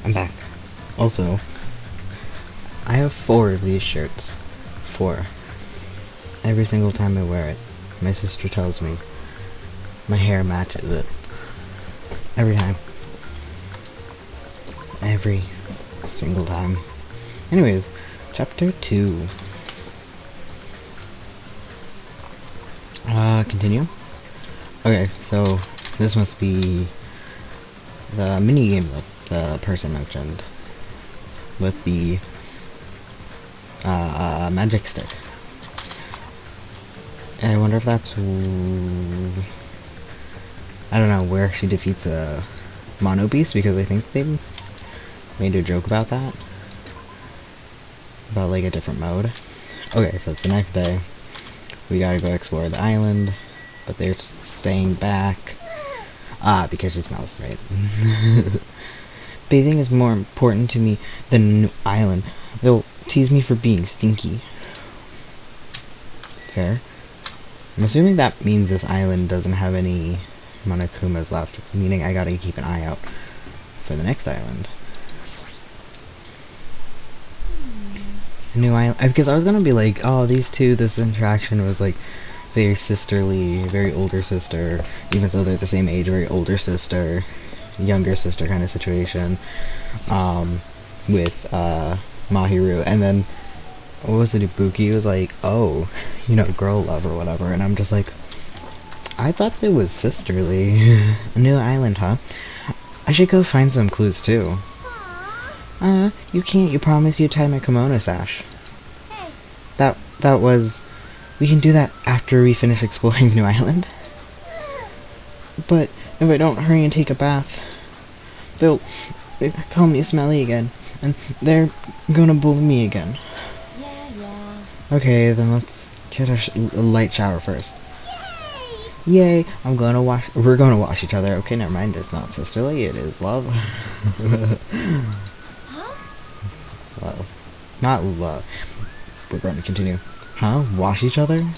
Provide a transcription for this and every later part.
I'm back. Also, I have 4 of these shirts. 4. Every single time I wear it, my sister tells me my hair matches it. Every time. Every single time. Anyways, chapter 2. Continue. Okay, so this must be the mini game that the person mentioned with the magic stick. And I wonder if that's I don't know where she defeats a mono beast, because I think they made a joke about that, about like a different mode. Okay, so it's the next day. We gotta go explore the island, but they're staying back. Because she smells, right? Bathing is more important to me than a new island. They'll tease me for being stinky. Fair. I'm assuming that means this island doesn't have any Monokumas left, meaning I gotta keep an eye out for the next island. New island, because I was gonna be like, oh, these two, this interaction was like very sisterly, very older sister, even though they're the same age, very older sister, younger sister kind of situation, with Mahiru, and then what was it, Ibuki was like, oh, you know, girl love or whatever, and I'm just like, I thought it was sisterly. A new island, huh? I should go find some clues too. You can't, you promised you'd tie my kimono sash. Hey. That was, we can do that after we finish exploring the new island. But if I don't hurry and take a bath, they'll call me smelly again, and they're gonna bully me again. Yeah. Okay, then let's get a light shower first. Yay! We're gonna wash each other. Okay, never mind, it's not sisterly, it is love. Huh? Well, not love. We're going to continue. Huh? Wash each other? Hey.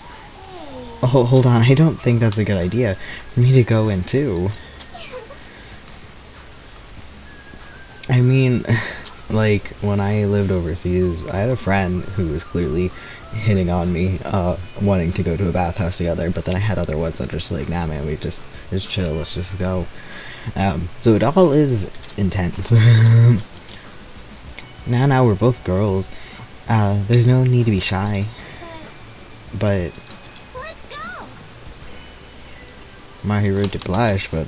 Oh, hold on, I don't think that's a good idea for me to go in too. I mean, like, when I lived overseas, I had a friend who was clearly hitting on me, wanting to go to a bathhouse together, but then I had other ones that just like, nah man, it's chill, let's just go. So it all is intense. Now we're both girls. There's no need to be shy. But Let's go. Mahiru did blush, but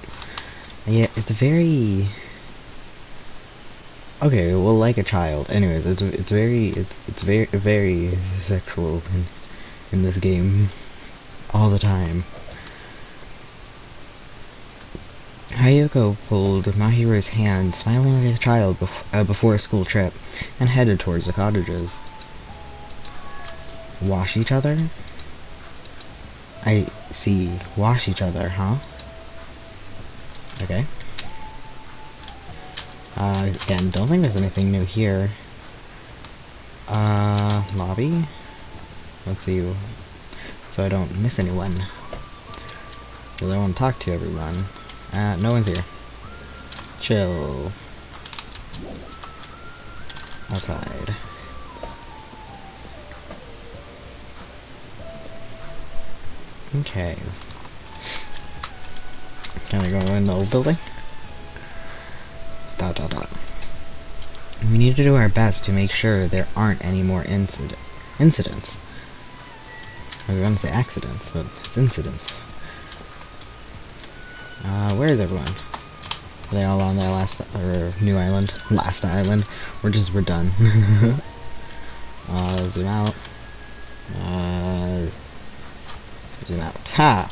yeah, it's very okay. Well, like a child. Anyways, it's very sexual in this game all the time. Hayako pulled Mahiru's hand, smiling like a child before a school trip, and headed towards the cottages. Wash each other? I see. Wash each other, huh? Okay. Again, don't think there's anything new here. Lobby? Let's see. So I don't miss anyone. Because I want to talk to everyone. No one's here. Chill. Outside. Okay. Can I go in the old building? ... We need to do our best to make sure there aren't any more incidents. I was going to say accidents, but it's incidents. Where is everyone? Are they all on their last, or new island? Last island? We're done. Zoom out. Zoom out. Ha!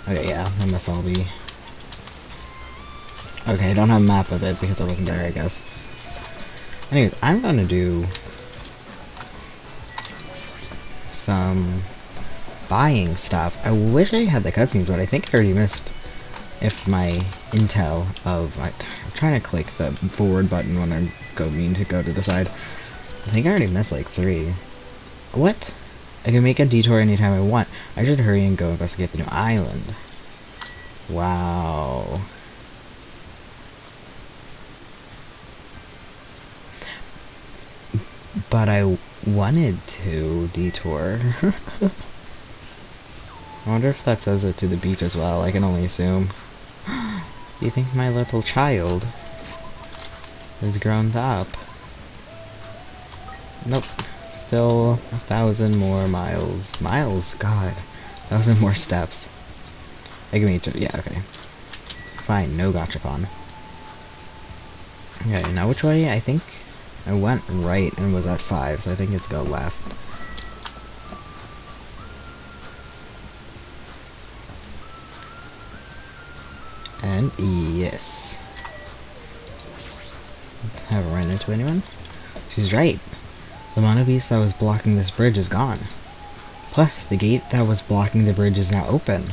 Okay, yeah, that must all be... Okay, I don't have a map of it because I wasn't there, I guess. Anyways, I'm gonna do some buying stuff. I wish I had the cutscenes, but I think I already missed if my intel of... I'm trying to click the forward button when I mean to go to the side. I think I already missed like 3. What? I can make a detour anytime I want. I should hurry and go investigate the new island. Wow. but I wanted to detour. I wonder if that says it to the beach as well. I can only assume. You think my little child is grown up? Nope. Still 1,000 more miles. Miles? God. 1,000 more steps. I can meet you. Yeah, okay. Fine, no gachapon. Okay, now which way? I think I went right and was at 5, so I think it's go left. And yes. Haven't ran into anyone. She's right. The Manami that was blocking this bridge is gone. Plus, the gate that was blocking the bridge is now open.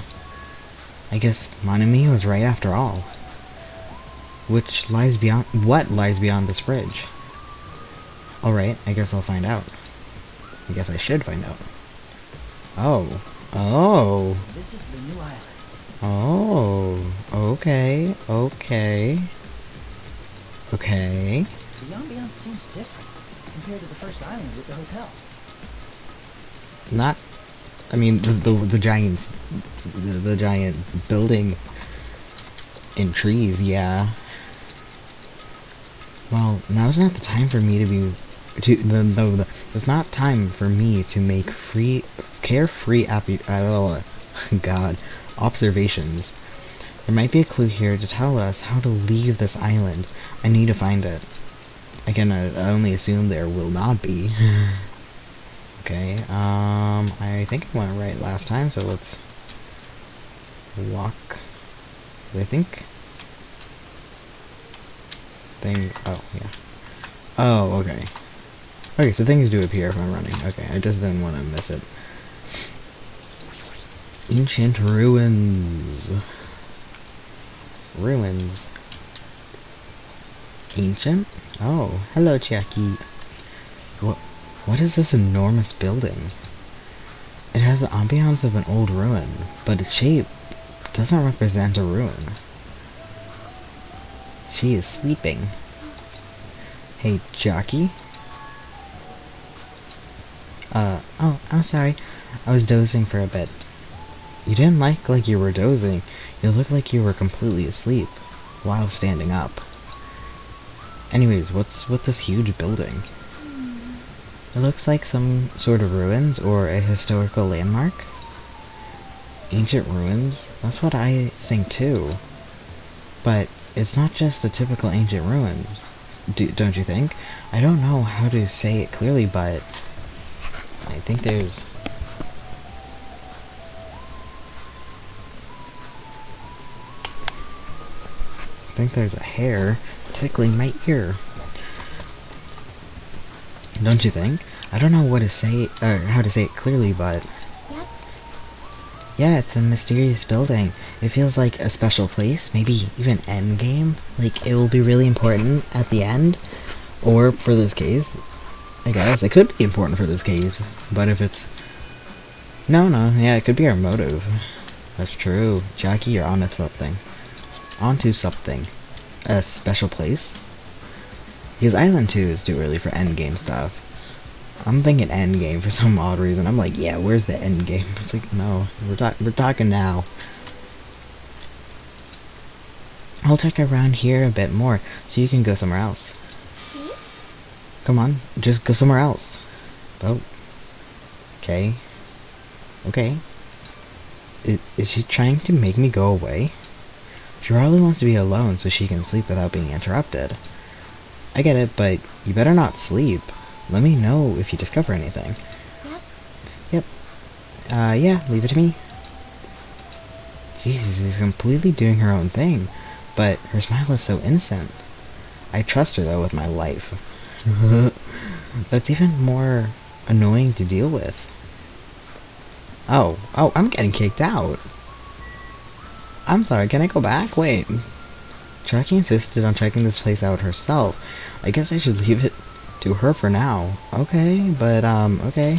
I guess Manami was right after all. What lies beyond this bridge? Alright, I guess I'll find out. I guess I should find out. Oh. Oh. This is the new island. Oh. Okay. Okay. Okay. The ambiance seems different compared to the first island with the hotel. Not, I mean, the giant building in trees, yeah. Well, now's not the time for me to be, it's not time for me to make carefree God, observations. There might be a clue here to tell us how to leave this island. I need to find it. Again, I only assume there will not be. Okay, I think I went right last time, so let's walk. I think. Oh, yeah. Oh, okay. Okay, so things do appear if I'm running. Okay, I just didn't want to miss it. Ancient ruins. Ruins. Ancient? Oh, hello, Jackie. What is this enormous building? It has the ambiance of an old ruin, but its shape doesn't represent a ruin. She is sleeping. Hey, Jackie? Oh, I'm sorry. I was dozing for a bit. You didn't like you were dozing. You looked like you were completely asleep while standing up. Anyways, what's with this huge building? It looks like some sort of ruins or a historical landmark. Ancient ruins? That's what I think too. But it's not just a typical ancient ruins, don't you think? I don't know how to say it clearly, but I think there's... a hair tickling my ear. Don't you think? I don't know what to say, how to say it clearly, but... Yep. Yeah, it's a mysterious building. It feels like a special place, maybe even endgame. Like, it will be really important at the end. Or, for this case, I guess. It could be important for this case. But if it's... No, yeah, it could be our motive. That's true. Jackie, you're onto something. Onto something. A special place? Because Island 2 is too early for endgame stuff. I'm thinking endgame for some odd reason. I'm like, yeah, where's the endgame? It's like, no, we're talking now. I'll check around here a bit more, so you can go somewhere else. Come on, just go somewhere else. Oh. Okay. Okay. Is she trying to make me go away? She probably wants to be alone so she can sleep without being interrupted. I get it, but you better not sleep. Let me know if you discover anything. Yep. Yeah, leave it to me. Jesus, she's completely doing her own thing, but her smile is so innocent. I trust her, though, with my life. That's even more annoying to deal with. Oh, I'm getting kicked out. I'm sorry, can I go back? Wait. Jackie insisted on checking this place out herself. I guess I should leave it to her for now. Okay, but, okay.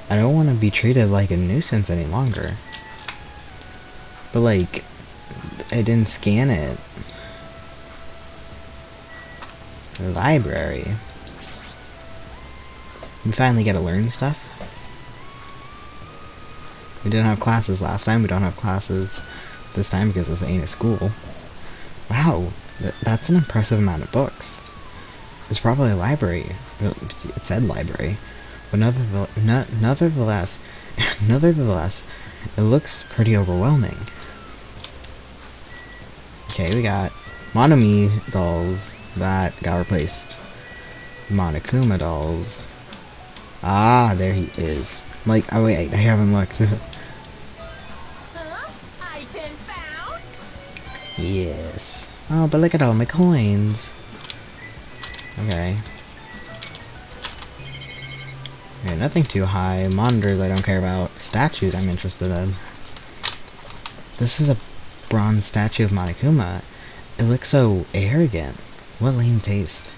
I don't want to be treated like a nuisance any longer. But, like, I didn't scan it. Library. We finally get to learn stuff. We didn't have classes last time. We don't have classes this time because this ain't a school. Wow, that's an impressive amount of books. It's probably a library. Well, it said library. But nonetheless, it looks pretty overwhelming. Okay, we got Manami dolls that got replaced. Monokuma dolls. Ah, there he is. Like, oh wait, I haven't looked. Huh? I've been found? Yes. Oh, but look at all my coins. Okay. Okay, nothing too high. Monitors I don't care about. Statues I'm interested in. This is a bronze statue of Monokuma. It looks so arrogant. What lame taste.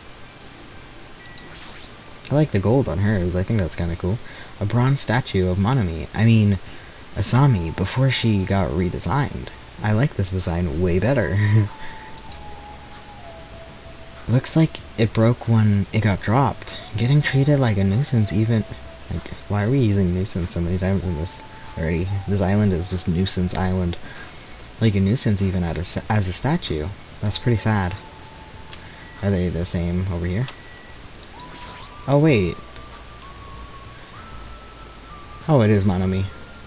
I like the gold on hers. I think that's kind of cool. A bronze statue of Manami. I mean, Asami, before she got redesigned. I like this design way better. Looks like it broke when it got dropped. Getting treated like a nuisance even... Like, why are we using nuisance so many times in this already? This island is just Nuisance Island. Like a nuisance even as a statue. That's pretty sad. Are they the same over here? Oh, wait. Oh, it is Manami.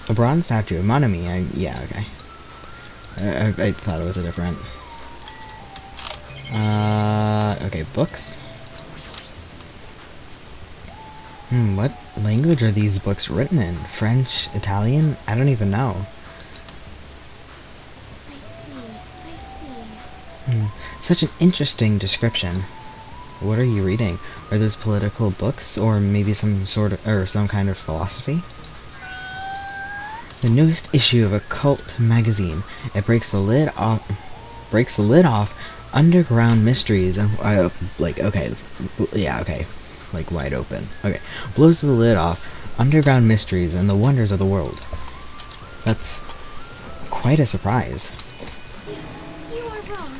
A bronze statue of Manami. Yeah, okay. I thought it was a different... okay, books. What language are these books written in? French? Italian? I don't even know. I see. Such an interesting description. What are you reading? Are those political books, or maybe some sort of, or some kind of philosophy? The newest issue of a cult magazine. It breaks the lid off. Underground mysteries and like okay, yeah, okay, like wide open. Okay, blows the lid off. Underground mysteries and the wonders of the world. That's quite a surprise. You are wrong.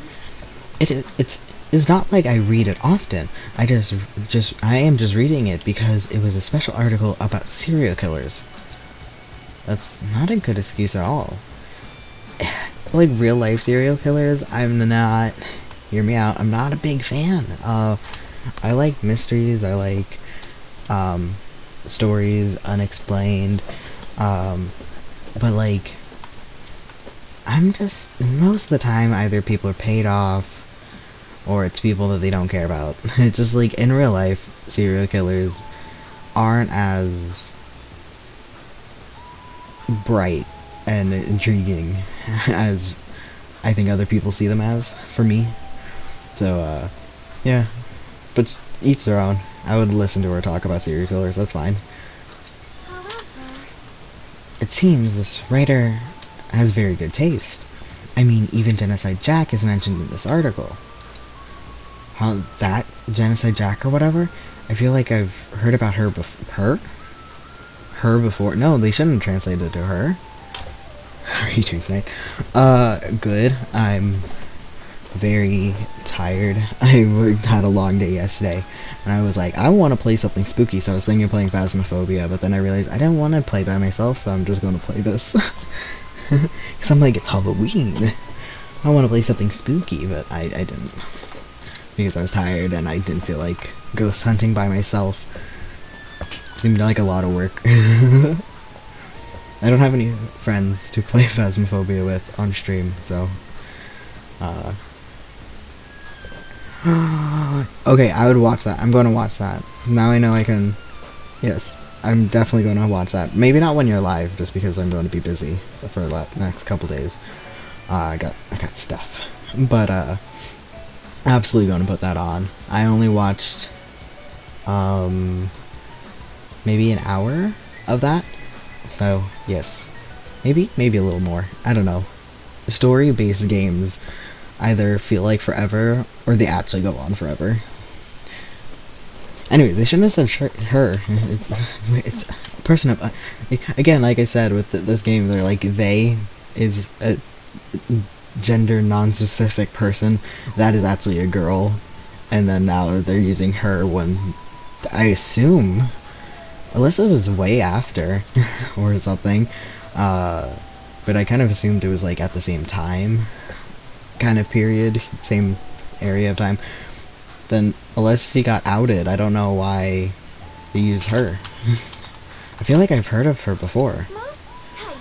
It's not like I read it often. I am just reading it because it was a special article about serial killers. That's not a good excuse at all. Like real life serial killers, I'm not. Hear me out. I'm not a big fan. I like mysteries. I like stories, unexplained. But like, I'm just most of the time either people are paid off, or it's people that they don't care about. It's just like in real life, serial killers aren't as bright and intriguing as I think other people see them as, for me. So, yeah. But each their own. I would listen to her talk about serial killers, that's fine. However, It seems this writer has very good taste. I mean, even Genocide Jack is mentioned in this article. How that Genocide Jack or whatever? I feel like I've heard about her before. No, they shouldn't have translated it to her. How are you doing tonight? Good. I'm very tired. I had a long day yesterday, and I was like, I want to play something spooky, so I was thinking of playing Phasmophobia, but then I realized I didn't want to play by myself, so I'm just going to play this. Because I'm like, it's Halloween. I want to play something spooky, but I didn't. Because I was tired, and I didn't feel like ghost hunting by myself. Seemed like a lot of work. I don't have any friends to play Phasmophobia with on stream, so... okay, I would watch that. I'm going to watch that. Now I know I can... Yes, I'm definitely going to watch that. Maybe not when you're live, just because I'm going to be busy for the next couple days. I got stuff. But, absolutely going to put that on. I only watched, maybe an hour of that. So, yes. Maybe a little more. I don't know. Story-based games either feel like forever, or they actually go on forever. Anyway, they shouldn't have said her. It's a person of... again, like I said, with this game, they're like, they is a gender non-specific person that is actually a girl, and then now they're using her when I assume unless this is way after or something. But I kind of assumed it was like at the same time, kind of period, same area of time. Then unless she got outed, I don't know why they use her. I feel like I've heard of her before. Most tight.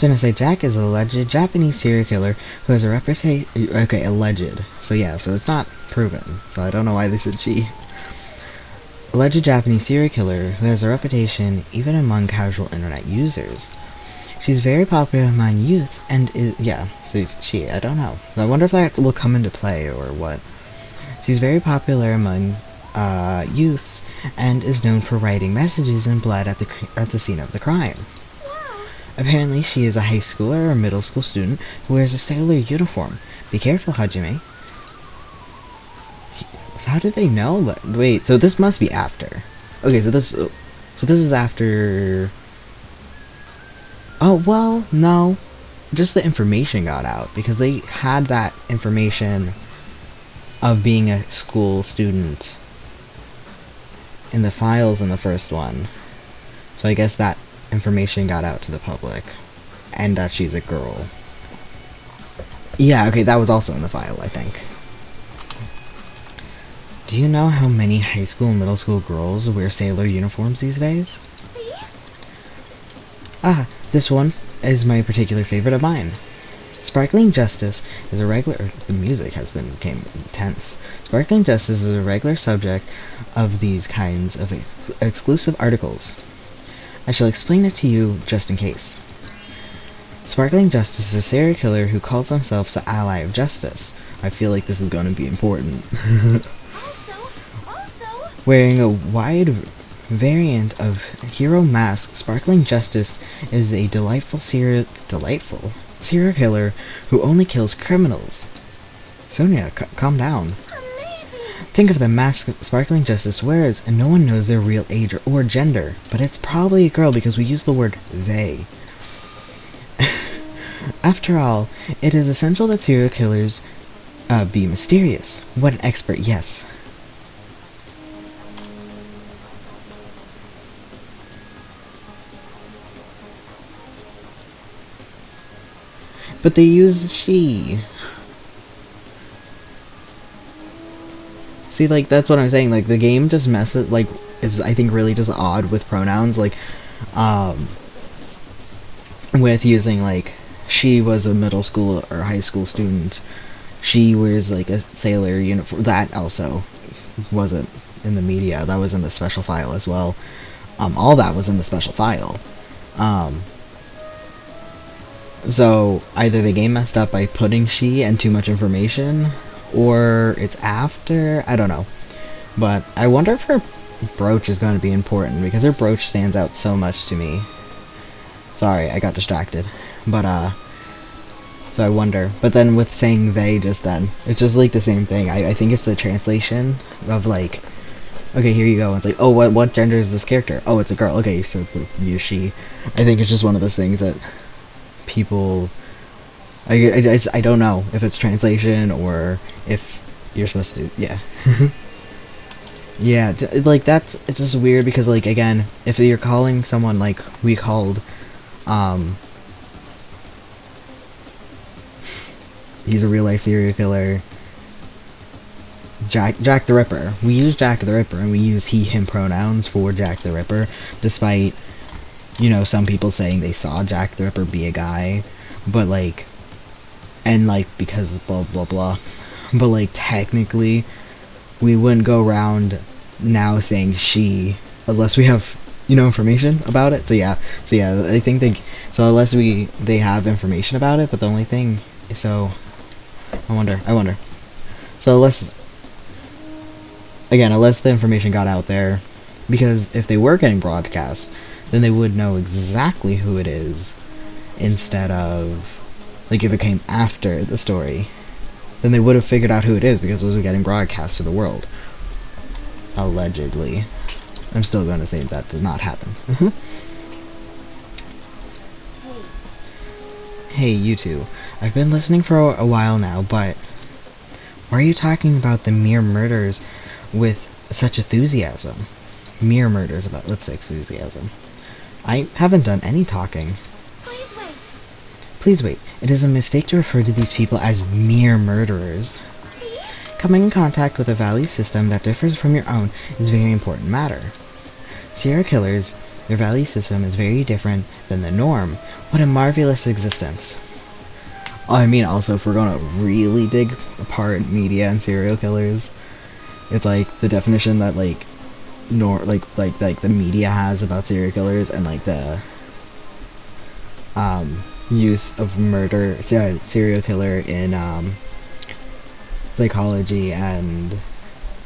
Gonna say Jack is a alleged Japanese serial killer who has a reputation. Okay, alleged. So yeah, so it's not proven. So I don't know why they said she. Alleged Japanese serial killer who has a reputation even among casual internet users. She's very popular among youth and is, yeah, so she, I don't know. I wonder if that will come into play or what. She's very popular among youths and is known for writing messages in blood at the scene of the crime. Wow. Apparently, she is a high schooler or middle school student who wears a sailor uniform. Be careful, Hajime. So how did they know that? Wait, so this must be after. Okay, so this is after. Oh well, no, just the information got out because they had that information of being a school student in the files in the first one. So I guess that information got out to the public, and that she's a girl. Yeah, okay, that was also in the file, I think. Do you know how many high school and middle school girls wear sailor uniforms these days? See? Ah, this one is my particular favorite of mine. Sparkling Justice is a regular. The music became intense. Sparkling Justice is a regular subject of these kinds of exclusive articles. I shall explain it to you just in case. Sparkling Justice is a serial killer who calls himself the ally of justice. I feel like this is going to be important. Also. Wearing a wide variant of hero mask, Sparkling Justice is a delightful serial killer who only kills criminals. Sonia, calm down. Amazing. Think of the mask Sparkling Justice wears, and no one knows their real age or gender. But it's probably a girl because we use the word they. After all, it is essential that serial killers be mysterious. What an expert, yes. But they use she. See, like, that's what I'm saying. Like, the game just messes, like, is, I think, really just odd with pronouns. Like, with using, like, she was a middle school or high school student. She wears, like, a sailor uniform. That also wasn't in the media. That was in the special file as well. All that was in the special file. So, either the game messed up by putting she and too much information, or it's after, I don't know. But I wonder if her brooch is going to be important, because her brooch stands out so much to me. Sorry, I got distracted. But, so I wonder. But then with saying they just then, it's just like the same thing. I think it's the translation of like, okay, here you go. It's like, oh, what gender is this character? Oh, it's a girl. Okay, so use she. I think it's just one of those things that people, I don't know if it's translation or if you're supposed to, yeah. Yeah, like, it's just weird because, like, again, if you're calling someone, like, we called, he's a real-life serial killer, Jack the Ripper. We use Jack the Ripper, and we use he, him pronouns for Jack the Ripper, despite, you know, some people saying they saw Jack the Ripper be a guy, but, like, and, like, because blah, blah, blah. But, like, technically, we wouldn't go around now saying she, unless we have, you know, information about it. So yeah, I think so unless they have information about it, but the only thing, so, I wonder. So unless the information got out there, because if they were getting broadcast, then they would know exactly who it is, instead of, like, if it came after the story, then they would have figured out who it is because it was getting broadcast to the world. Allegedly. I'm still going to say that did not happen. Hey, you two. I've been listening for a while now, but why are you talking about the mere murders with such enthusiasm? mere murders about with enthusiasm. I haven't done any talking. Please wait. Please wait. It is a mistake to refer to these people as mere murderers. See? Coming in contact with a value system that differs from your own is a very important matter. Serial killers, their value system is very different than the norm. What a marvelous existence. I mean, also, if we're gonna really dig apart media and serial killers, it's like the definition that like the media has about serial killers, and like the use of serial killer in psychology and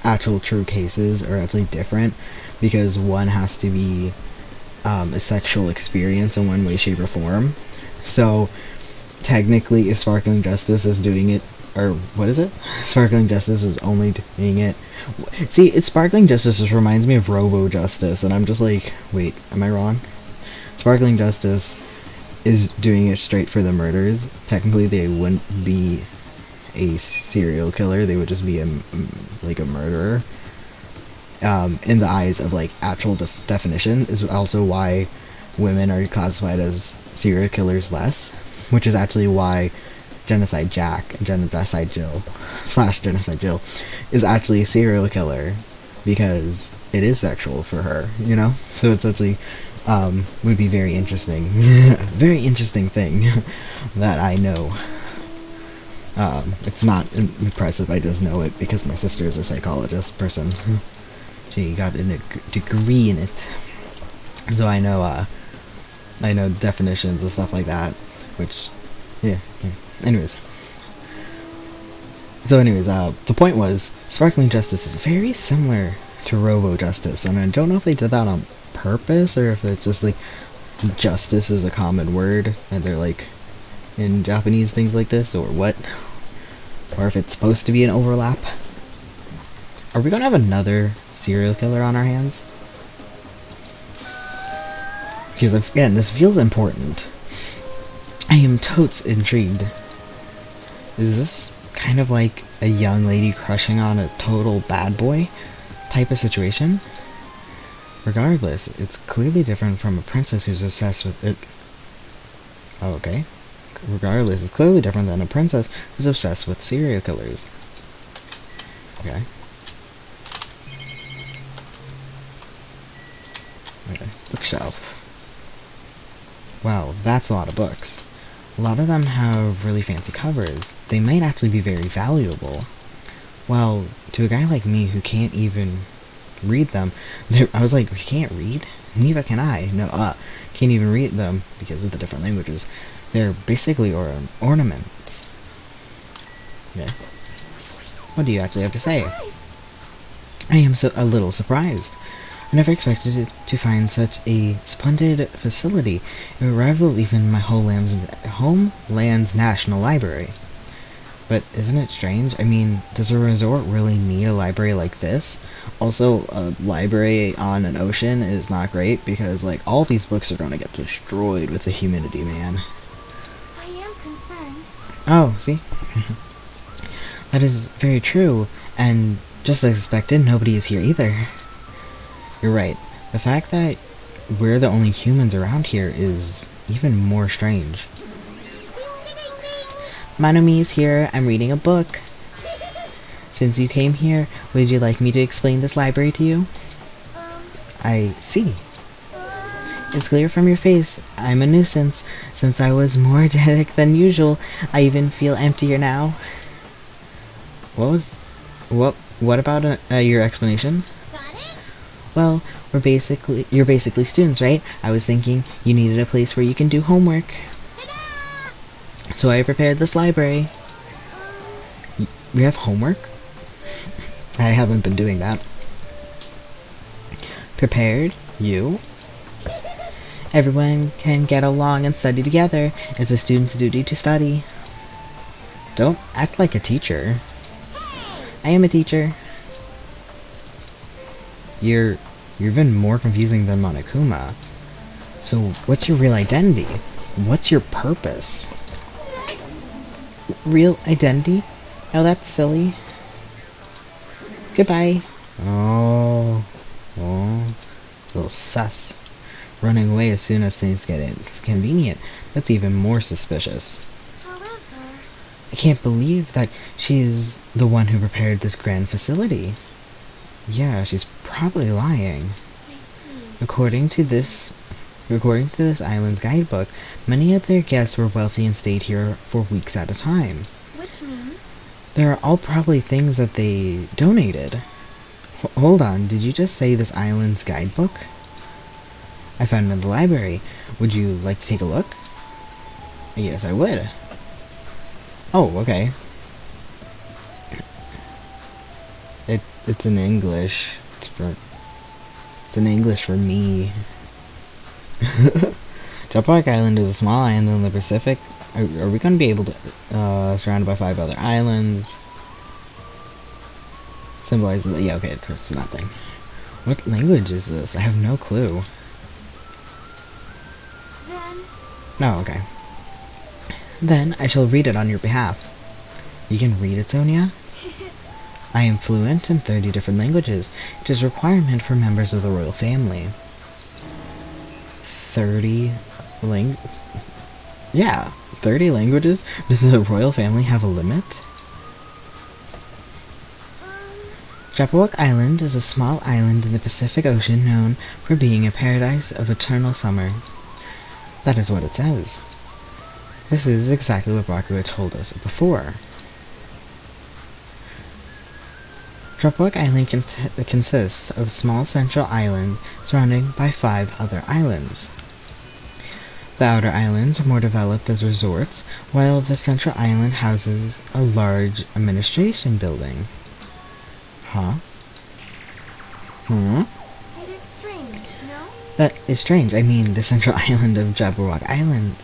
actual true cases are actually different, because one has to be a sexual experience in one way, shape, or form. So technically, if Sparkling Justice is doing it, or what is it? Sparkling Justice is only doing it. See, it's Sparkling Justice just reminds me of Robo Justice, and I'm just like, wait, am I wrong? Sparkling Justice is doing it straight for the murders. Technically, they wouldn't be a serial killer; they would just be a murderer. In the eyes of like actual definition, is also why women are classified as serial killers less, which is actually why Genocide Jack and Genocide Jill / Genocide Jill is actually a serial killer, because it is sexual for her, you know? So it's actually would be very interesting. Very interesting thing that I know. It's not impressive, I just know it because my sister is a psychologist person. She got a degree in it. So I know definitions and stuff like that, which, yeah. Anyways, the point was, Sparkling Justice is very similar to Robo Justice, and I don't know if they did that on purpose, or if it's just like justice is a common word, and they're like in Japanese things like this, or what, or if it's supposed to be an overlap. Are we gonna have another serial killer on our hands? Because again, this feels important. I am totes intrigued. Is this kind of like a young lady crushing on a total bad boy type of situation? Regardless, it's clearly different from a princess who's obsessed with it. Oh, okay. Regardless, it's clearly different than a princess who's obsessed with serial killers. Okay. Okay, bookshelf. Wow, that's a lot of books. A lot of them have really fancy covers. They might actually be very valuable. Well, to a guy like me who can't even read them, I was like, you can't read? Neither can I. No, can't even read them because of the different languages. They're basically ornaments. Okay. What do you actually have to say? I am a little surprised. I never expected to find such a splendid facility. It rivals even my homeland's National Library. But isn't it strange? I mean, does a resort really need a library like this? Also, a library on an ocean is not great, because like all these books are going to get destroyed with the humidity, man. I am concerned. Oh, see? That is very true, and just as expected, nobody is here either. You're right. The fact that we're the only humans around here is even more strange. Manami is here. I'm reading a book. Since you came here, would you like me to explain this library to you? I see. It's clear from your face. I'm a nuisance. Since I was more energetic than usual, I even feel emptier now. What about your explanation? Well, you're basically students, right? I was thinking you needed a place where you can do homework. So I prepared this library. We have homework? I haven't been doing that. Prepared? You? Everyone can get along and study together. It's a student's duty to study. Don't act like a teacher. I am a teacher. You're even more confusing than Monokuma. So, what's your real identity? What's your purpose? Real identity? Oh, that's silly. Goodbye. Oh. little sus. Running away as soon as things get inconvenient, that's even more suspicious. However, I can't believe that she's the one who prepared this grand facility. Yeah, she's probably lying. I see. According to this island's guidebook, many of their guests were wealthy and stayed here for weeks at a time. Which means They're all probably things that they donated. Hold on, did you just say this island's guidebook? I found it in the library. Would you like to take a look? Yes, I would. Oh, okay. It's in English. It's in English for me. Joppark Island is a small island in the Pacific. Are we going to be able to surrounded by 5 other islands? Symbolizes, yeah, okay, it's nothing. What language is this? I have no clue. then No, okay. Then I shall read it on your behalf. You can read it, Sonia? I am fluent in 30 different languages. It is a requirement for members of the royal family. 30 Yeah, 30 languages? Does the royal family have a limit? Joppark Island is a small island in the Pacific Ocean known for being a paradise of eternal summer. That is what it says. This is exactly what Baku had told us before. Joppark Island consists of a small central island surrounded by 5 other islands. The outer islands are more developed as resorts, while the central island houses a large administration building. Huh? it is strange, no? That is strange. I mean, the central island of Joppark Island.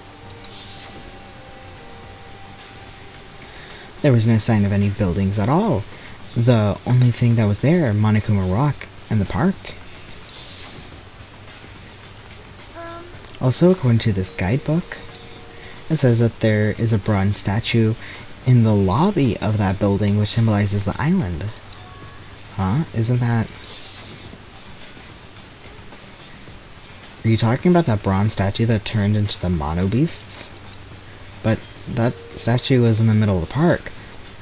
There was no sign of any buildings at all. The only thing that was there, Monokuma Rock and the park. Also, according to this guidebook, it says that there is a bronze statue in the lobby of that building which symbolizes the island. Huh? Isn't that... Are you talking about that bronze statue that turned into the Mono Beasts? But that statue was in the middle of the park,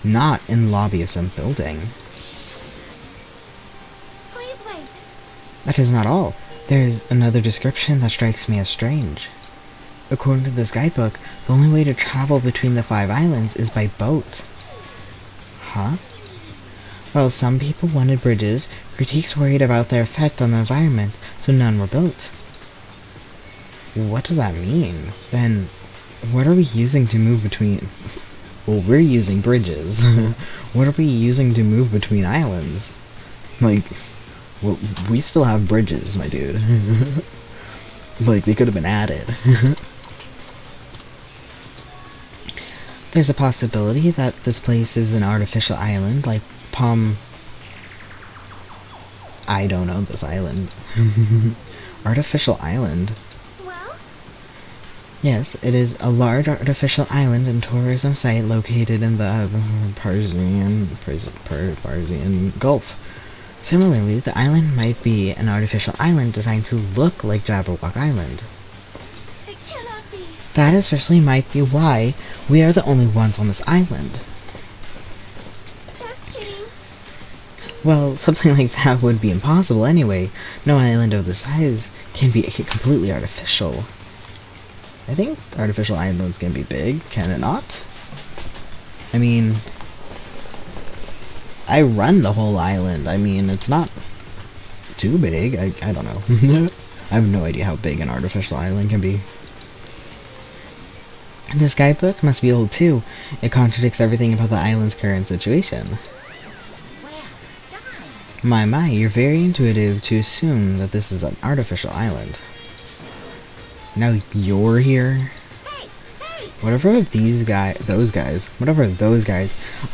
not in the lobby of some building. Please wait. That is not all. There is another description that strikes me as strange. According to this guidebook, the only way to travel between the 5 islands is by boat. Huh? While some people wanted bridges, critiques worried about their effect on the environment, so none were built. What does that mean? Then, what are we using to move between... Well, we're using bridges. What are we using to move between islands? Like, well, we still have bridges, my dude. Like, they could have been added. There's a possibility that this place is an artificial island, like I don't know this island. Artificial island? Well, Yes, it is a large artificial island and tourism site located in the Persian Gulf. Similarly, the island might be an artificial island designed to look like Jabberwock Island. it cannot be. That especially might be why we are the only ones on this island. Just kidding. Well, something like that would be impossible anyway. No island of this size can be completely artificial. I think artificial islands can be big, can it not? I mean, I run the whole island. I mean, it's not too big. I don't know. I have no idea how big an artificial island can be. This guidebook must be old too. It contradicts everything about the island's current situation. My, you're very intuitive to assume that this is an artificial island. Now you're here? Whatever those guys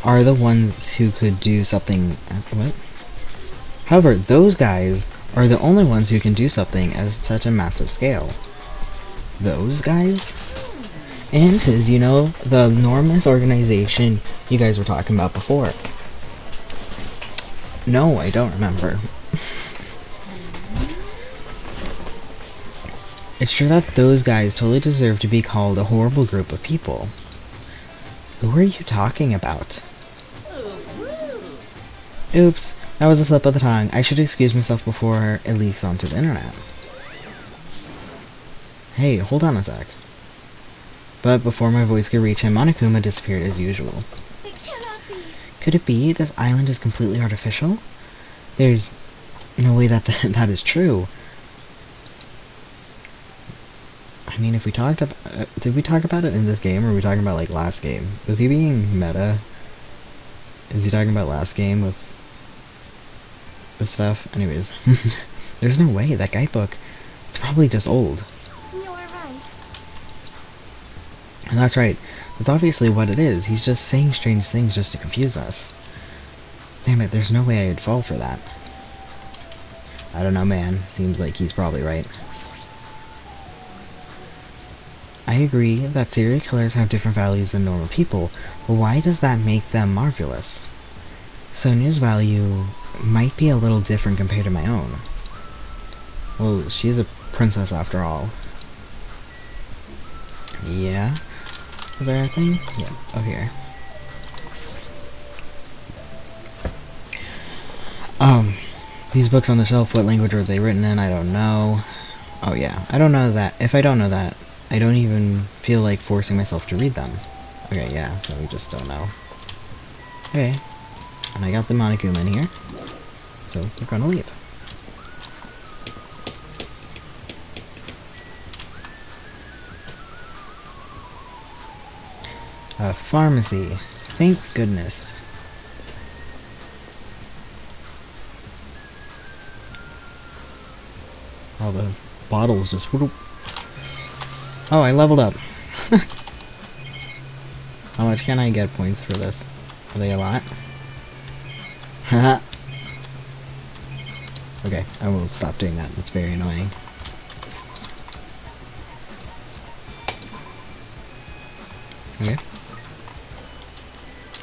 are the ones who could do something... What? However, those guys are the only ones who can do something at such a massive scale. Those guys? And is, you know, the enormous organization you guys were talking about before. No, I don't remember. It's true that those guys totally deserve to be called a horrible group of people. Who are you talking about? Oops, that was a slip of the tongue. I should excuse myself before it leaks onto the internet. Hey, hold on a sec. But before my voice could reach him, Monokuma disappeared as usual. It cannot be. Could it be this island is completely artificial? There's no way that that is true. I mean, if we talked about... did we talk about it in this game, or were we talking about, like, last game? Was he being meta? Is he talking about last game with stuff? Anyways. There's no way. That guidebook, it's probably just old. You are right. And that's right. That's obviously what it is. He's just saying strange things just to confuse us. Damn it, there's no way I'd fall for that. I don't know, man. Seems like he's probably right. I agree that serial killers have different values than normal people, but why does that make them marvelous? Sonia's value might be a little different compared to my own. Well, she's a princess after all. Yeah? Is there a thing? Yeah, up here. These books on the shelf, what language were they written in? I don't know. Oh yeah, I don't know that. If I don't know that, I don't even feel like forcing myself to read them. Okay, yeah, so we just don't know. Okay, and I got the Monokuma in here, so we're gonna leave. A pharmacy. Thank goodness. All the bottles just... Oh, I leveled up. How much can I get points for this? Are they a lot? Haha. Okay, I will stop doing that. It's very annoying. Okay.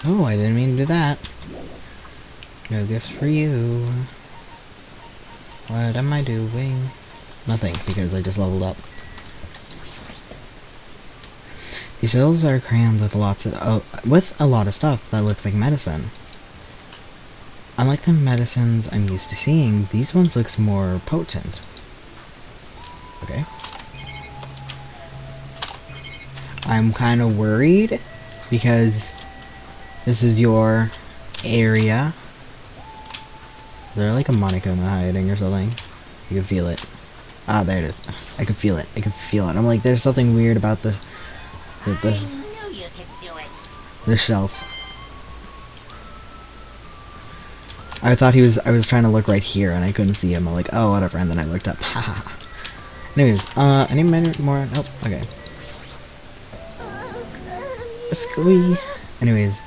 Oh, I didn't mean to do that. No gifts for you. What am I doing? Nothing, because I just leveled up. These shelves are crammed with lots of with a lot of stuff that looks like medicine. Unlike the medicines I'm used to seeing, these ones looks more potent. Okay. I'm kind of worried because this is your area. Is there like a Monokuma hiding or something? You can feel it. Ah, there it is. I can feel it. I can feel it. I'm like, there's something weird about the I knew you could do it. the shelf. I thought I was trying to look right here and I couldn't see him. I'm like, oh, whatever, and then I looked up. Haha. Anyways, any more? Nope, okay. Squee. Anyways.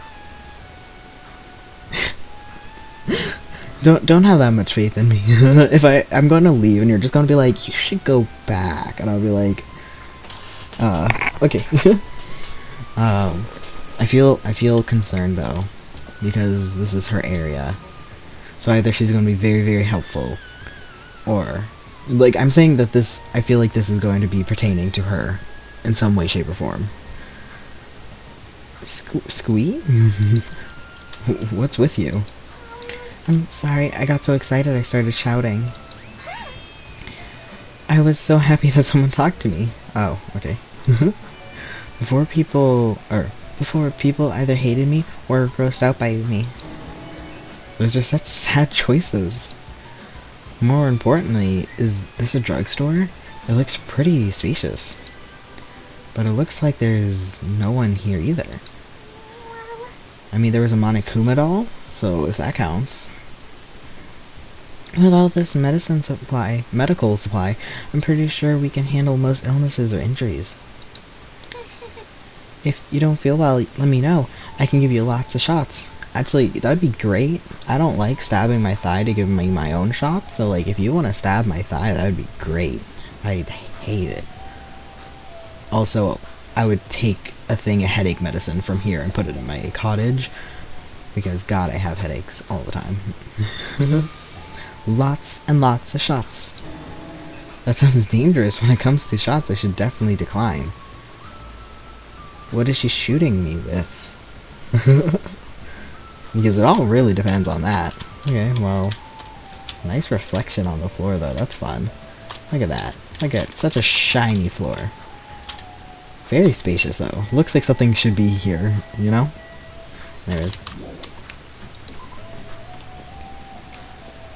Don't have that much faith in me. If I'm going to leave and you're just going to be like, you should go back, and I'll be like, okay. I feel concerned though, because this is her area. So either she's going to be very, very helpful, or like I'm saying that I feel like this is going to be pertaining to her in some way, shape, or form. Squee? What's with you? I'm sorry, I got so excited I started shouting. I was so happy that someone talked to me. Oh, okay. Before people either hated me or were grossed out by me. Those are such sad choices. More importantly, is this a drugstore? It looks pretty spacious. But it looks like there's no one here either. I mean, there was a Monokuma doll, so if that counts. With all this medical supply, I'm pretty sure we can handle most illnesses or injuries. If you don't feel well, let me know. I can give you lots of shots. Actually, that'd be great. I don't like stabbing my thigh to give me my own shot, so like if you want to stab my thigh, that would be great. I'd hate it. Also, I would take a thing of headache medicine from here and put it in my cottage, because god, I have headaches all the time. Lots and lots of shots. That sounds dangerous. When it comes to shots, I should definitely decline. What is she shooting me with? Because it all really depends on that. Okay, well, nice reflection on the floor though, that's fun. Look at that. Look at such a shiny floor. Very spacious though. Looks like something should be here, you know? There it is.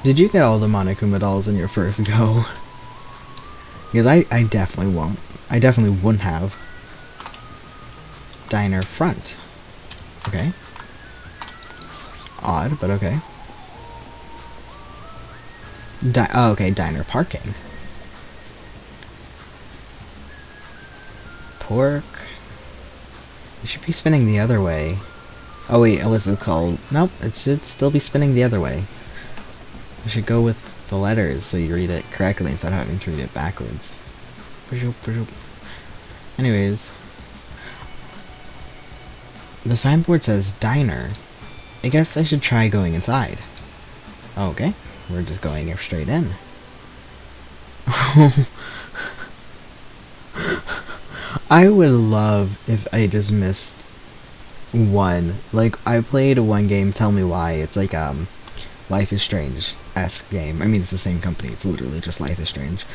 Did you get all the Monokuma dolls in your first go? Because I definitely won't. I definitely wouldn't have. Diner front. Okay. Odd, but okay. Oh, okay, diner parking. Pork. It should be spinning the other way. Oh wait, unless it's called... Nope, it should still be spinning the other way. I should go with the letters so you read it correctly instead of having to read it backwards. Anyways. The signboard says diner. I guess I should try going inside. Okay, we're just going straight in. I would love if I just missed one. Like, I played one game, Tell Me Why. It's like, Life is Strange-esque game. I mean, it's the same company. It's literally just Life is Strange.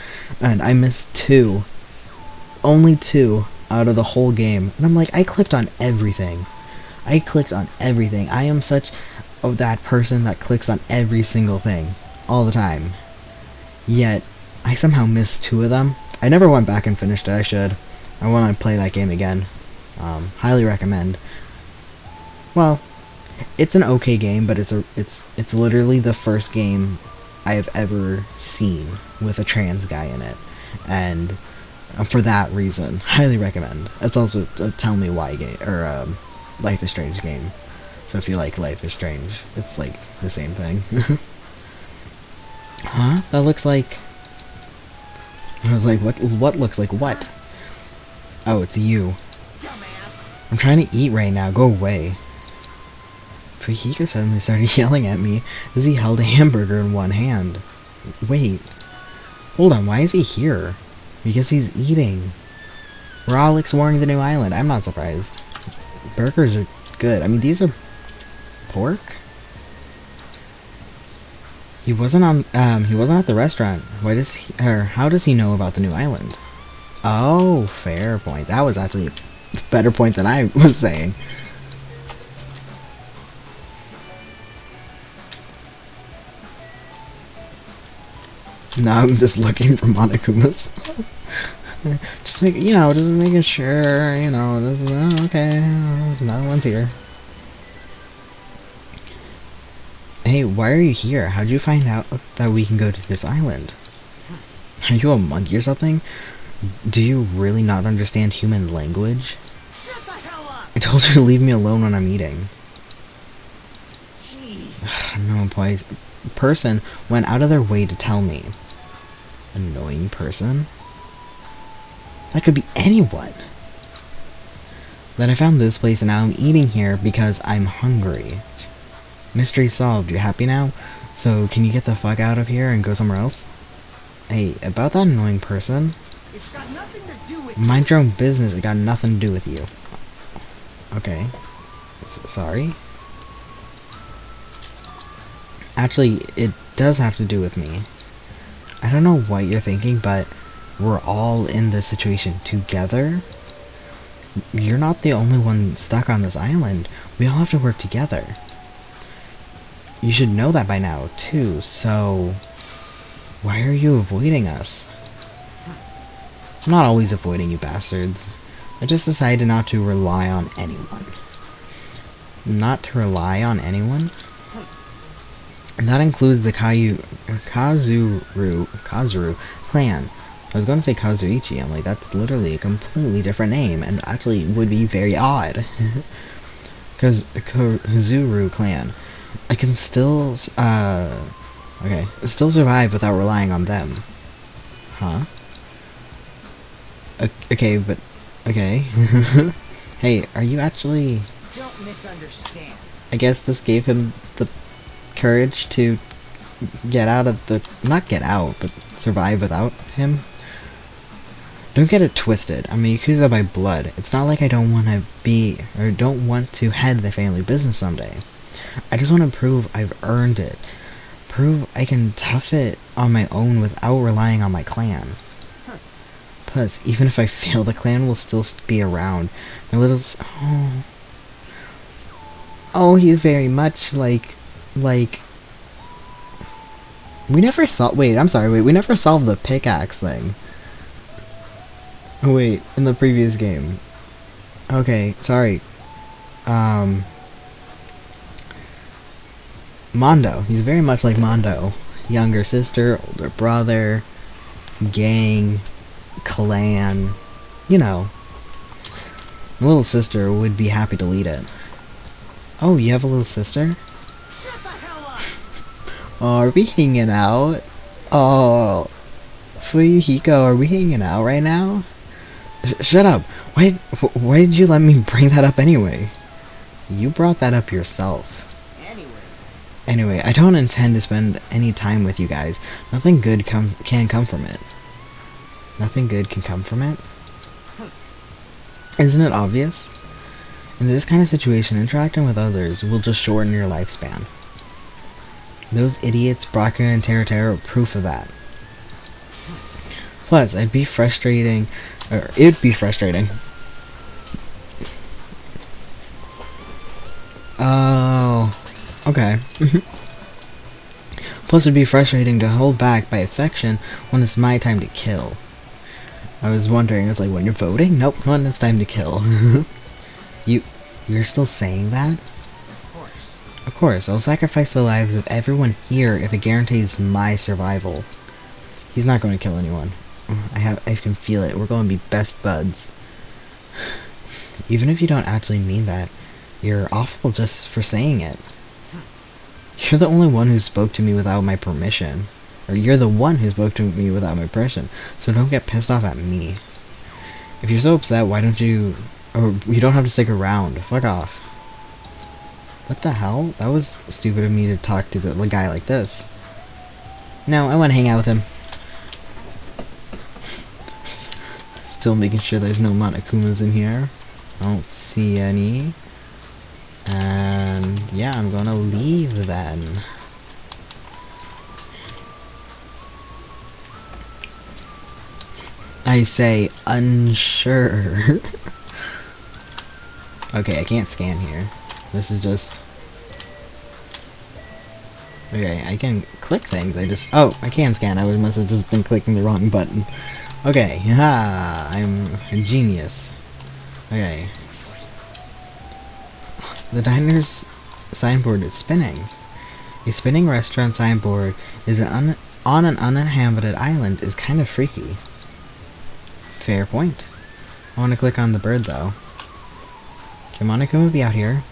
And I missed two. Only two out of the whole game. And I'm like, I clicked on everything. I clicked on everything. I am such that person that clicks on every single thing. All the time. Yet, I somehow missed two of them. I never went back and finished it. I should. I want to play that game again. Highly recommend. Well, it's an okay game, but it's literally the first game I have ever seen with a trans guy in it, and for that reason, highly recommend. It's also a Tell Me Why game or Life is Strange game. So if you like Life is Strange, it's like the same thing. Huh? That looks like. I was like, what looks like what? Oh, it's you. Dumbass. I'm trying to eat right now. Go away. Fujiko suddenly started yelling at me as he held a hamburger in one hand. Wait. Hold on, why is he here? Because he's eating. We're all exploring the new island. I'm not surprised. Burgers are good. I mean, these are pork? He wasn't at the restaurant. Why does he, or how does he know about the new island? Oh, fair point. That was actually a better point than I was saying. Now I'm just looking for Monokumas. Just like, you know, just making sure, you know, this, okay, another one's here. Hey, why are you here? How'd you find out that we can go to this island? Are you a monkey or something? Do you really not understand human language? Shut the hell up! I told you to leave me alone when I'm eating. Jeez. No, person went out of their way to tell me. Annoying person? That could be anyone. Then I found this place and now I'm eating here because I'm hungry. Mystery solved. You happy now? So can you get the fuck out of here and go somewhere else? Hey, about that annoying person? It's got nothing to do with Mind your own business. It got nothing to do with you. Okay. Sorry? Actually, it does have to do with me. I don't know what you're thinking, but we're all in this situation together. You're not the only one stuck on this island. We all have to work together. You should know that by now, too, so... Why are you avoiding us? I'm not always avoiding you bastards. I just decided not to rely on anyone. Not to rely on anyone? And that includes the Kazuru clan. I was going to say Kazuichi, I'm like, that's literally a completely different name, and actually would be very odd. Because Kazuru clan. I can still, okay, still survive without relying on them. Huh? Okay, but, okay. Hey, are you actually... Don't misunderstand. I guess this gave him the courage to get out of the... not get out, but survive without him. Don't get it twisted. I'm a Yakuza by blood. It's not like I don't want to be, or don't want to head the family business someday. I just want to prove I've earned it. Prove I can tough it on my own without relying on my clan. Plus, even if I fail, the clan will still be around. My little... Oh, he's very much like... We never solved... Wait, I'm sorry, wait. We never solved the pickaxe thing. Oh, wait. In the previous game. Okay, sorry. Mondo. He's very much like Mondo. Younger sister, older brother, gang, clan. You know. My little sister would be happy to lead it. Oh, you have a little sister? Oh, are we hanging out? Oh, Fuyuhiko, are we hanging out right now? Shut up. Why did you let me bring that up anyway? You brought that up yourself. Anyway, I don't intend to spend any time with you guys. Nothing good can come from it. Nothing good can come from it? Isn't it obvious? In this kind of situation, interacting with others will just shorten your lifespan. Those idiots, Braka and Teratera, are proof of that. Plus, it'd be frustrating. Oh, okay. Plus, it'd be frustrating to hold back by affection when it's my time to kill. I was wondering, I was like, when you're voting? Nope, when it's time to kill. You're still saying that? Of course, I'll sacrifice the lives of everyone here if it guarantees my survival. He's not going to kill anyone. I can feel it. We're going to be best buds. Even if you don't actually mean that, you're awful just for saying it. You're the only one who spoke to me without my permission. Or you're the one who spoke to me without my permission. So don't get pissed off at me. If you're so upset, why don't you... Or you don't have to stick around. Fuck off. What the hell? That was stupid of me to talk to the guy like this. No, I want to hang out with him. Still making sure there's no Monokumas in here. I don't see any. And yeah, I'm gonna leave then. I say unsure. Okay, I can't scan here. This is just... Okay, I can click things, Oh, I can scan, must have just been clicking the wrong button. Okay, haha, I'm a genius. Okay. The diner's signboard is spinning. A spinning restaurant signboard is on an uninhabited island is kind of freaky. Fair point. I want to click on the bird, though. Can Monokuma be out here?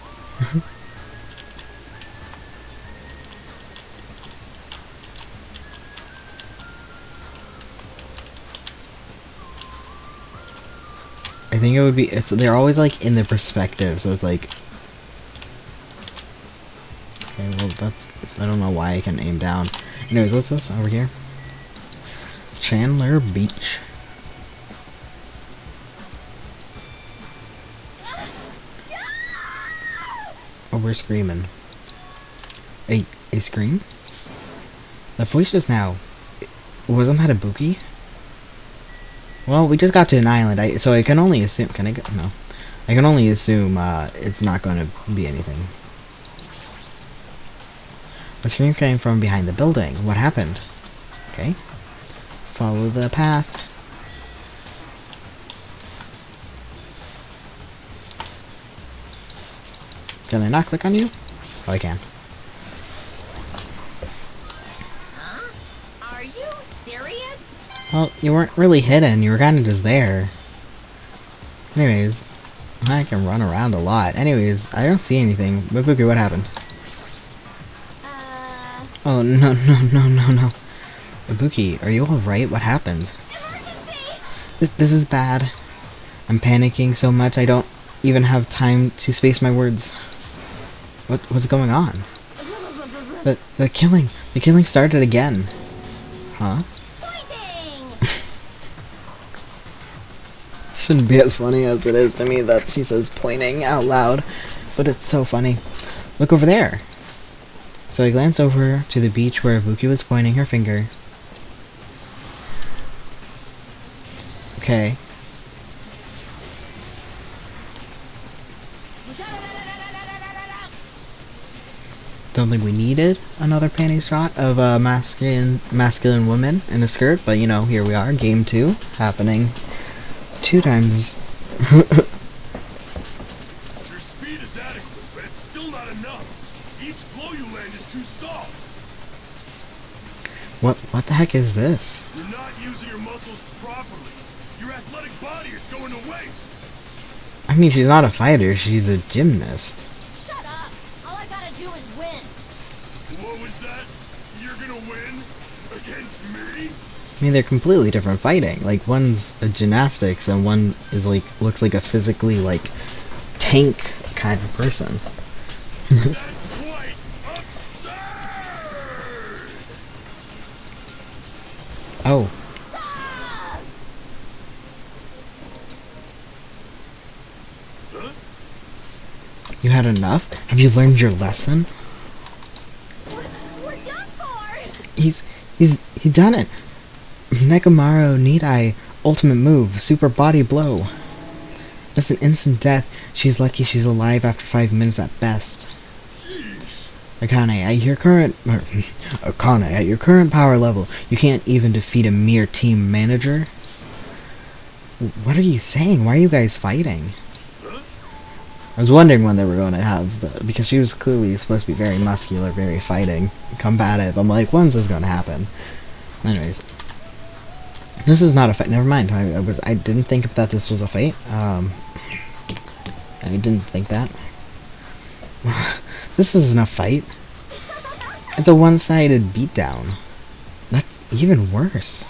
I think it would be... they're always, like, in the perspective, so it's like... Okay, well, that's... I don't know why I can aim down. Anyways, what's this over here? Chandler Beach. Oh, we're screaming. A scream? The voice just now... Wasn't that a Buki? Well, we just got to an island, so I can only assume... Can I go? No. I can only assume it's not going to be anything. The scream came from behind the building. What happened? Okay. Follow the path. Can I not click on you? Oh, I can. Huh? Are you serious? Well, you weren't really hidden. You were kind of just there. Anyways, I can run around a lot. Anyways, I don't see anything. But Buki, what happened? Oh, no. Ibuki, are you alright? What happened? Emergency! This is bad. I'm panicking so much I don't even have time to space my words. What's going on? The killing The killing started again. Huh? Fighting! Shouldn't be as funny as it is to me that she says pointing out loud, but it's so funny. Look over there. So I glanced over to the beach where Ibuki was pointing her finger. Okay. Don't think we needed another panty shot of a masculine woman in a skirt, but you know, here we are, game 2, happening 2 times. Your speed is adequate, but it's still not enough. Each blow you land is too soft. What the heck is this? You're not using your muscles properly. Your athletic body is going to waste. I mean, she's not a fighter, she's a gymnast. Shut up! All I gotta do is win. What was that? You're gonna win? Against me? I mean, they're completely different fighting. Like, one's a gymnastics and one is like, looks like a physically, like, tank kind of person. That's quite absurd! Oh. Huh? You had enough? Have you learned your lesson? We're done for! He done it. Nekomaru Nidai ultimate move, super body blow. That's an instant death. She's lucky she's alive after 5 minutes at best. Jeez. Akane, at your current power level, you can't even defeat a mere team manager. What are you saying? Why are you guys fighting? Huh? I was wondering when they were going to have because she was clearly supposed to be very muscular, very fighting, combative. I'm like, when's this going to happen? Anyways, this is not a fight. Never mind. I didn't think that this was a fight. I didn't think that. This isn't a fight. It's a one-sided beatdown. That's even worse.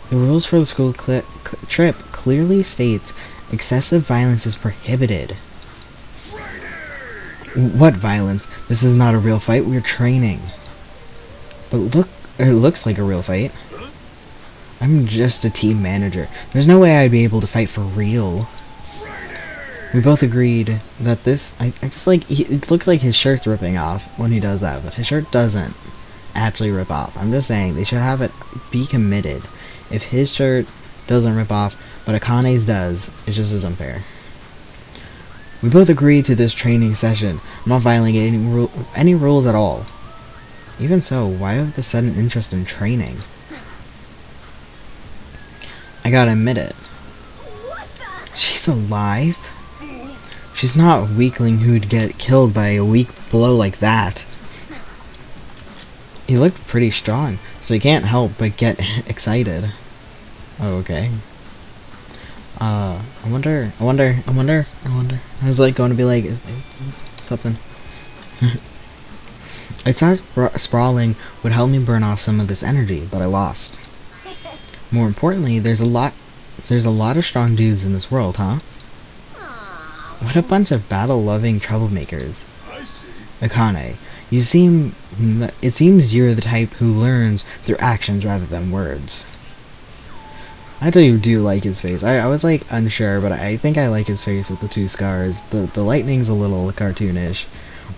The rules for the school trip clearly states excessive violence is prohibited. What violence? This is not a real fight. We're training. But look, it looks like a real fight. I'm just a team manager. There's no way I'd be able to fight for real. We both agreed that this... I just like... It looks like his shirt's ripping off when he does that, but his shirt doesn't actually rip off. I'm just saying, they should have it be committed. If his shirt doesn't rip off, but Akane's does, it's just as unfair. We both agreed to this training session. I'm not violating any rules at all. Even so, why have the sudden interest in training? I gotta admit it. She's alive? She's not a weakling who'd get killed by a weak blow like that. He looked pretty strong, so he can't help but get excited. Oh, okay. I wonder. I was like going to be like something. I thought sprawling would help me burn off some of this energy, but I lost. More importantly, there's a lot of strong dudes in this world, huh? What a bunch of battle-loving troublemakers. I see. Akane, it seems you're the type who learns through actions rather than words. I do like his face. I was like unsure, but I think I like his face with the 2 scars. The lightning's a little cartoonish,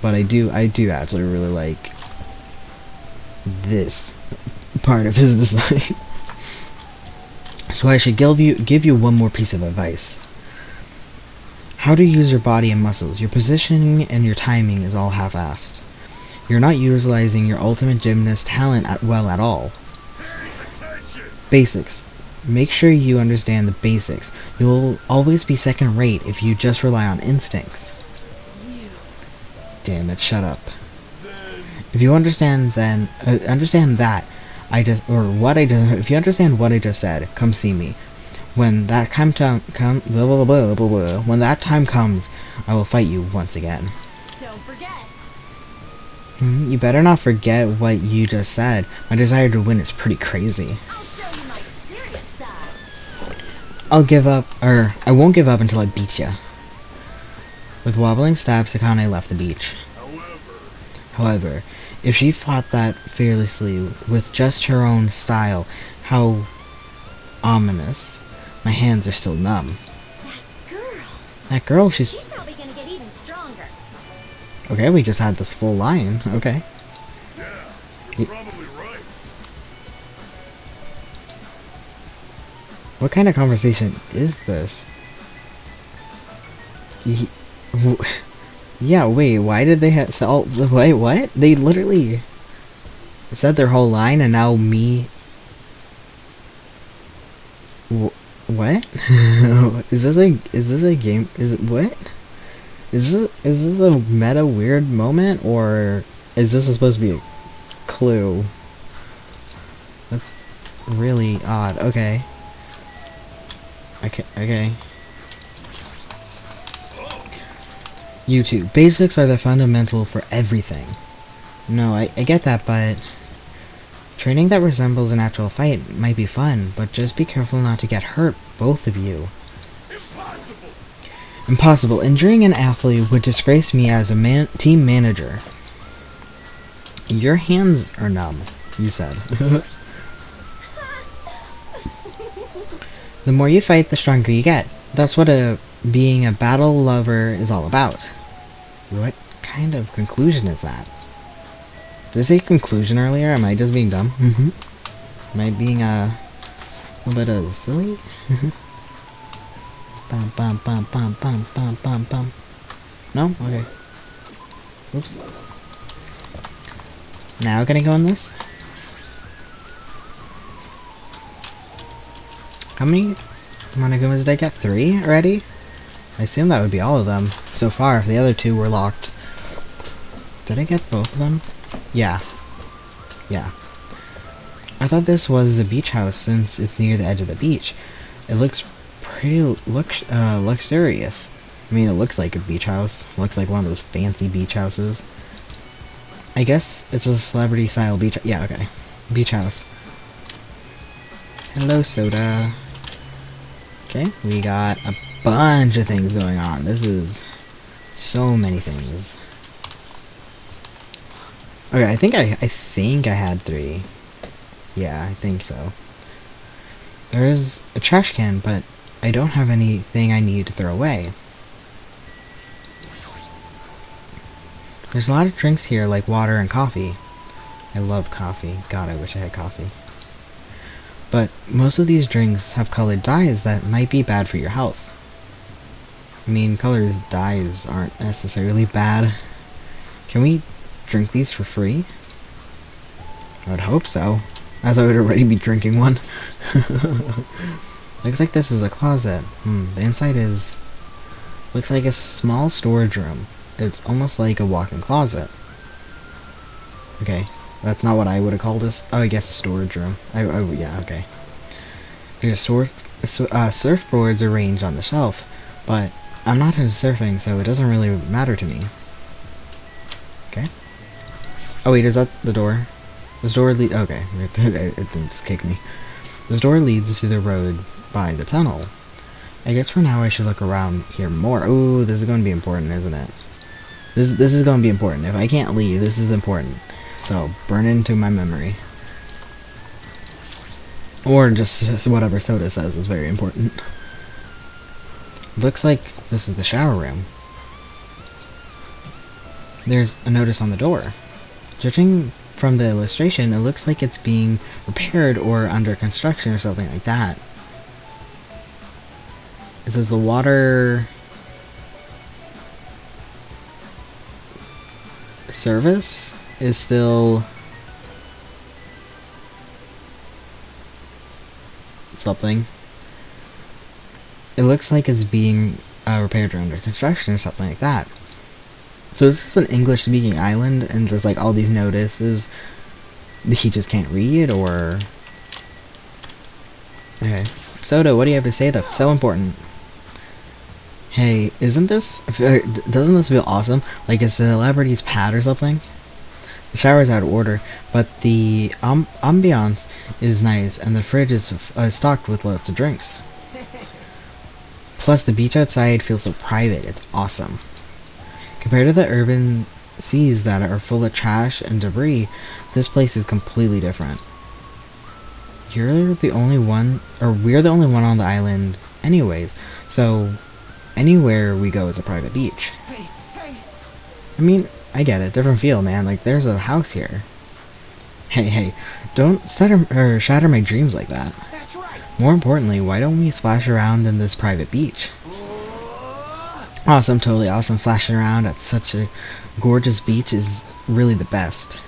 but I do actually really like this part of his design. So I should give you one more piece of advice. How to use your body and muscles. Your positioning and your timing is all half-assed. You're not utilizing your ultimate gymnast talent at all. Basics. Make sure you understand the basics. You'll always be second-rate if you just rely on instincts. Damn it, shut up. If you understand that, if you understand what I just said, come see me. When that time comes, I will fight you once again. Don't forget. You better not forget what you just said. My desire to win is pretty crazy. I'll show you my serious side. I won't give up until I beat ya. With wobbling steps, Akane left the beach. However, However, if she fought that fearlessly with just her own style, how ominous. My hands are still numb. Girl, That girl, she's... she's probably gonna get even stronger. Okay, we just had this full line. Okay. Yeah, you're probably right. What kind of conversation is this? Yeah, wait, why did they have... Wait, what? They literally said their whole line and now me... What? Is this a game? Is it what? Is this a meta weird moment, or is this supposed to be a clue? That's really odd. Okay. Okay. YouTube. Basics are the fundamental for everything. No, I get that, but training that resembles an actual fight might be fun, but just be careful not to get hurt, both of you. Impossible! Impossible. Injuring an athlete would disgrace me as a team manager. Your hands are numb, you said. The more you fight, the stronger you get. That's what being a battle lover is all about. What kind of conclusion is that? Did I say conclusion earlier? Am I just being dumb? Am I being a little bit of silly? Bum bum bum bum bum bum bum bum. No? Okay. Oops. Now can I go on this? How many Monogumas did I get? 3 already? I assume that would be all of them so far if the other 2 were locked. Did I get both of them? Yeah. Yeah. I thought this was a beach house since it's near the edge of the beach. It looks pretty luxurious. I mean, it looks like a beach house. It looks like one of those fancy beach houses. I guess it's a celebrity style beach. Yeah, okay. Beach house. Hello, soda. Okay, we got a bunch of things going on. This is so many things. Okay, I think I had 3. Yeah, I think so. There's a trash can, but I don't have anything I need to throw away. There's a lot of drinks here, like water and coffee. I love coffee. God, I wish I had coffee. But most of these drinks have colored dyes that might be bad for your health. I mean, colored dyes aren't necessarily bad. Can we drink these for free? I would hope so, as I would already be drinking one. Looks like this is a closet. The inside looks like a small storage room. It's almost like a walk-in closet. Okay, that's not what I would have called this. Oh, I guess a storage room. Yeah, okay. There's surfboards arranged on the shelf, but I'm not into surfing, so it doesn't really matter to me. Okay. Oh wait, is that the door? This door okay, it didn't just kick me. This door leads to the road by the tunnel. I guess for now I should look around here more. Ooh, this is going to be important, isn't it? This is going to be important. If I can't leave, this is important. So, burn into my memory. Or just whatever Soda says is very important. Looks like this is the shower room. There's a notice on the door. Judging from the illustration, it looks like it's being repaired or under construction or something like that. It says the water service is still something. It looks like it's being repaired or under construction or something like that. So this is an English-speaking island, and there's like all these notices he just can't read, or... Okay. Soda, what do you have to say that's so important? Hey, doesn't this feel awesome? Like a celebrity's pad or something? The shower's out of order, but the ambiance is nice, and the fridge is stocked with lots of drinks. Plus, the beach outside feels so private. It's awesome. Compared to the urban seas that are full of trash and debris, this place is completely different. You're the only one, or we're the only one on the island anyways, so anywhere we go is a private beach. Hey, hey! I mean, I get it, different feel, man, like there's a house here. Hey, don't shatter my dreams like that. That's right! More importantly, why don't we splash around in this private beach? Awesome, totally awesome. Flashing around at such a gorgeous beach is really the best.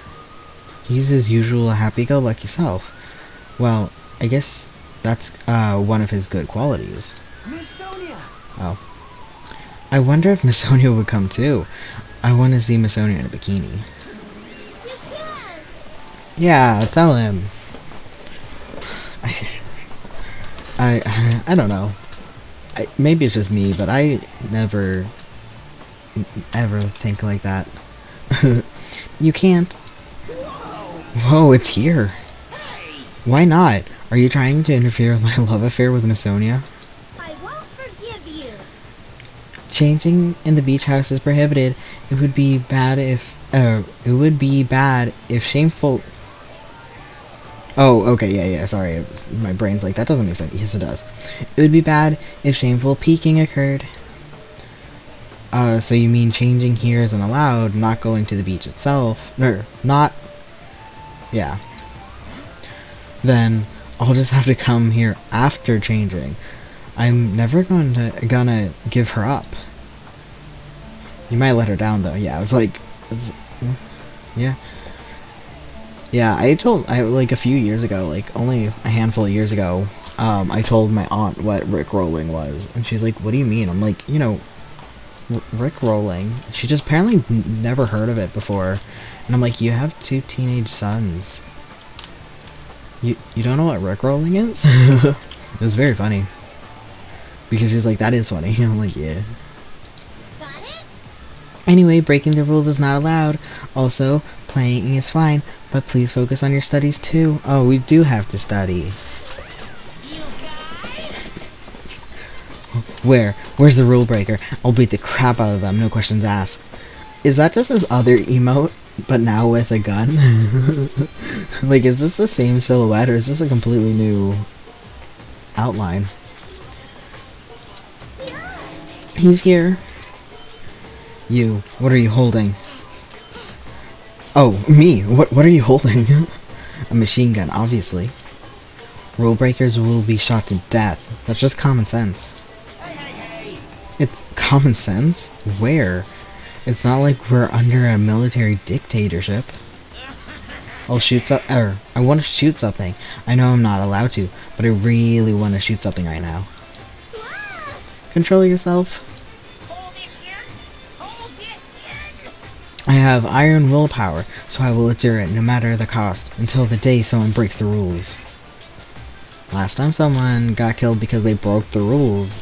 He's his usual happy-go-lucky self. Well, I guess that's one of his good qualities. Miss Sonia! Oh. I wonder if Miss Sonia would come too. I want to see Miss Sonia in a bikini. You can't! Yeah, tell him. I don't know. Maybe it's just me, but I never ever think like that. You can't. Whoa, it's here. Why not? Are you trying to interfere with my love affair with Miss Sonia? I won't forgive you. Changing in the beach house is prohibited. It would be bad if shameful. Oh, okay, yeah, sorry. My brain's like, that doesn't make sense. Yes, it does. It would be bad if shameful peeking occurred. So you mean changing here isn't allowed, not going to the beach itself? No, not... Yeah. Then, I'll just have to come here after changing. I'm never gonna give her up. You might let her down, though. Yeah, I was like... yeah. Yeah, like a few years ago, like only a handful of years ago, I told my aunt what Rickrolling was, and she's like, what do you mean? I'm like, you know, Rickrolling. She just apparently never heard of it before, and I'm like, you have 2 teenage sons. You don't know what Rickrolling is? It was very funny. Because she's like, that is funny. I'm like, yeah. Got it? Anyway, breaking the rules is not allowed. Also, playing is fine, but please focus on your studies too. Oh, we do have to study. You guys? Where's the rule breaker? I'll beat the crap out of them, no questions asked. Is that just his other emote, but now with a gun? Like, is this the same silhouette, or is this a completely new outline? He's here. You, what are you holding? Oh, me, what are you holding? A machine gun, obviously. Rule breakers will be shot to death. That's just common sense. Hey! It's common sense? Where? It's not like we're under a military dictatorship. I'll shoot I want to shoot something. I know I'm not allowed to, but I really want to shoot something right now. Control yourself. Hold it here. Hold it here. I have iron willpower, so I will endure it no matter the cost, until the day someone breaks the rules. Last time someone got killed because they broke the rules,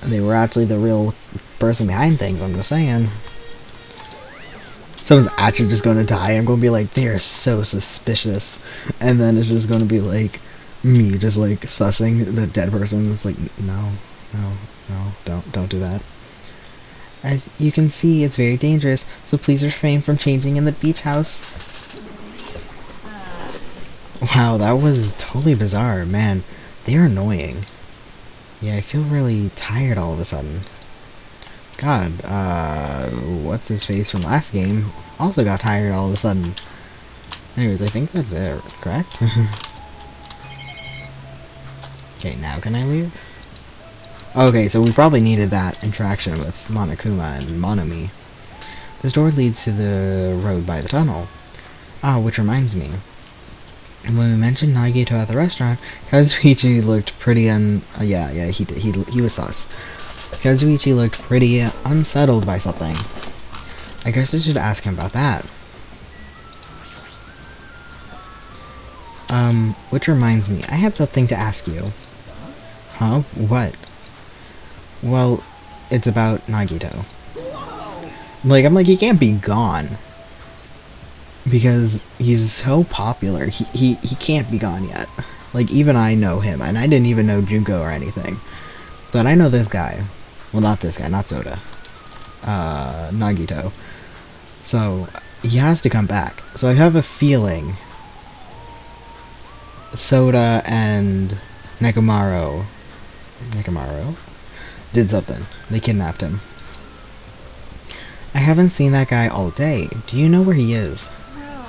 they were actually the real person behind things, I'm just saying. Someone's actually just gonna die, I'm gonna be like, they are so suspicious, and then it's just gonna be like, me just like sussing the dead person. It's like, no, don't do that. As you can see, it's very dangerous, so please refrain from changing in the beach house. Wow, that was totally bizarre. Man, they are annoying. Yeah, I feel really tired all of a sudden. God, what's his face from last game also got tired all of a sudden. Anyways, I think that's it, correct? Okay, now can I leave? Okay, so we probably needed that interaction with Monokuma and Manami. This door leads to the road by the tunnel. Ah, which reminds me. When we mentioned Nagito at the restaurant, Kazuichi looked pretty yeah, he was sus. Kazuichi looked pretty unsettled by something. I guess I should ask him about that. Which reminds me, I had something to ask you. Huh? What? Well, it's about Nagito. Like, I'm like, he can't be gone. Because he's so popular. He can't be gone yet. Like, even I know him, and I didn't even know Junko or anything. But I know this guy. Well, not this guy, not Soda. Nagito. So he has to come back. So I have a feeling Soda and Nekomaru did something. They kidnapped him. I haven't seen that guy all day. Do you know where he is? No.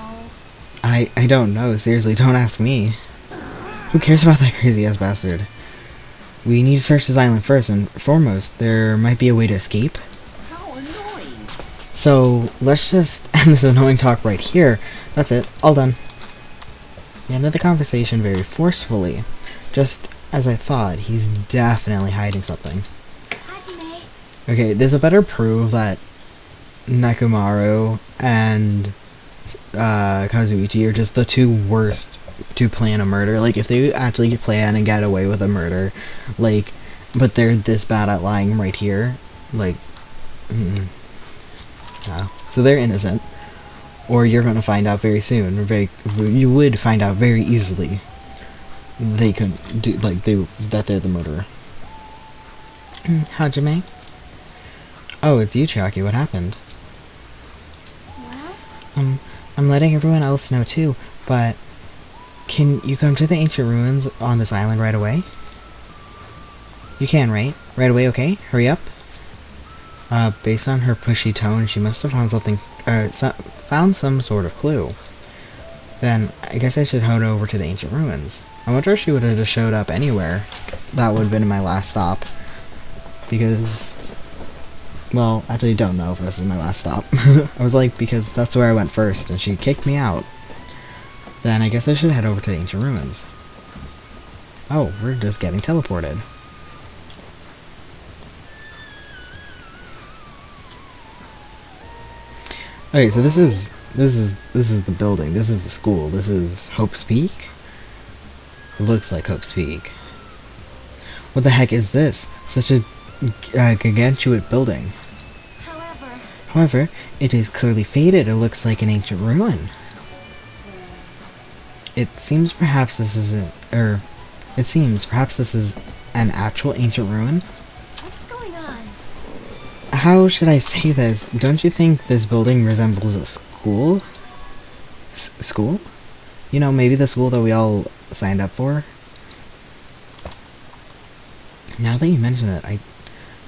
I don't know. Seriously, don't ask me. Who cares about that crazy-ass bastard? We need to search this island first and foremost. There might be a way to escape. How annoying. So, let's just end this annoying talk right here. That's it. All done. He ended the conversation very forcefully. Just as I thought, he's definitely hiding something. Hajime. Okay, there's a better proof that Nekomaru and Kazuichi are just the two worst to plan a murder. Like, if they actually plan and get away with a murder, like, but they're this bad at lying right here, like, yeah. So they're innocent. Or you're gonna find out very soon, or you would find out very easily. They could do, like, that they're the murderer. Hajime? Oh, it's you, Chiaki. What happened? Well, I'm letting everyone else know too, but can you come to the ancient ruins on this island right away? You can, right? Right away, okay? Hurry up. Based on her pushy tone, she must have found something, found some sort of clue. Then, I guess I should head over to the ancient ruins. I wonder if she would have just showed up anywhere. That would have been my last stop. Because, well, actually don't know if this is my last stop. I was like, because that's where I went first, and she kicked me out. Then I guess I should head over to the ancient ruins. Oh, we're just getting teleported. Okay, so this is the building. This is the school. This is Hope's Peak. It looks like Hope's Peak. What the heck is this? Such a gargantuan building. However, it is clearly faded. It looks like an ancient ruin. It seems perhaps this is an actual ancient ruin. what's going on? How should I say this? Don't you think this building resembles a school? School? You know, maybe the school that we all signed up for? Now that you mention it, I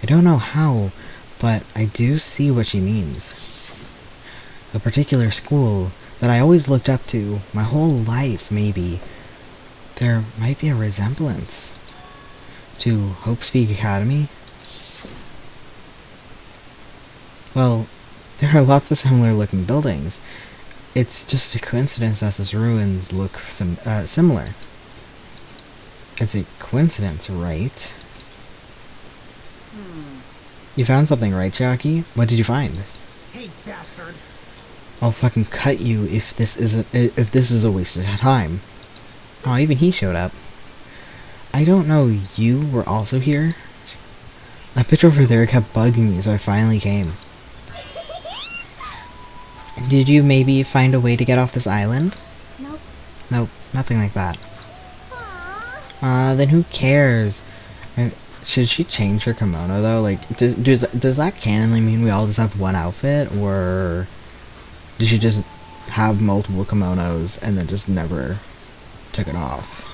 don't know how, but I do see what she means. A particular school that I always looked up to my whole life, maybe. There might be a resemblance to Hope's Peak Academy. Well, there are lots of similar looking buildings. It's just a coincidence that these ruins look similar. It's a coincidence, right? You found something, right, Chiaki? What did you find? Hey, bastard. I'll fucking cut you if this is a waste of time. Oh, even he showed up. I don't know you were also here? That bitch over there kept bugging me, so I finally came. Did you maybe find a way to get off this island? Nope. Nope, nothing like that. Aww. Then who cares? Should she change her kimono though? Like, does that canonly mean we all just have one outfit, or did she just have multiple kimonos and then just never took it off?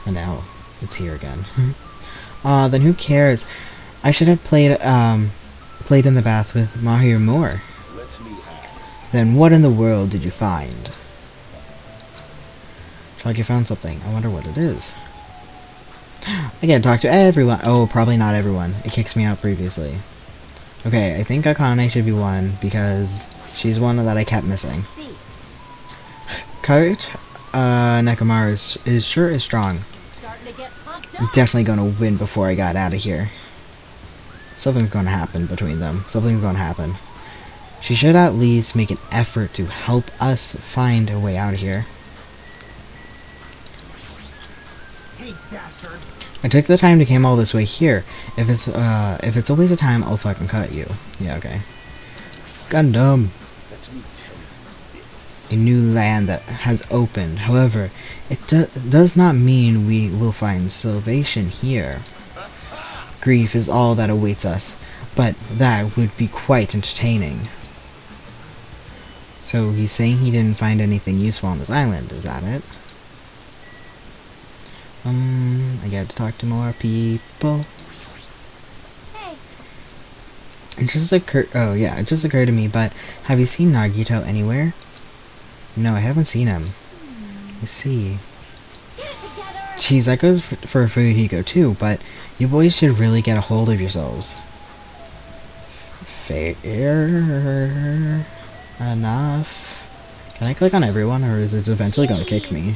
And now it's here again. Then who cares? I should have played in the bath with Mahir Moore. Let me ask. Then what in the world did you find? Feel like you found something. I wonder what it is. I gotta talk to everyone. Oh, probably not everyone. It kicks me out previously. Okay, I think Akane should be one, because she's one that I kept missing. See. Courage, Nekomaru is strong. Starting to get pumped I'm up. definitely gonna win before I got out of here. Something's gonna happen between them. Something's gonna happen. She should at least make an effort to help us find a way out of here. Hey, bastard. I took the time to come all this way here. If it's a waste of time, I'll fucking cut you. Yeah, okay. Gundam. Let me tell you this. A new land that has opened. However, it does not mean we will find salvation here. Grief is all that awaits us, but that would be quite entertaining. So he's saying he didn't find anything useful on this island, is that it? I got to talk to more people. Hey, It just occurred to me, but have you seen Nagito anywhere? No, I haven't seen him. Let's see. get it together. Geez, that goes for Fuhiko too, but you boys should really get a hold of yourselves. Fair enough. Can I click on everyone, or is it eventually going to kick me?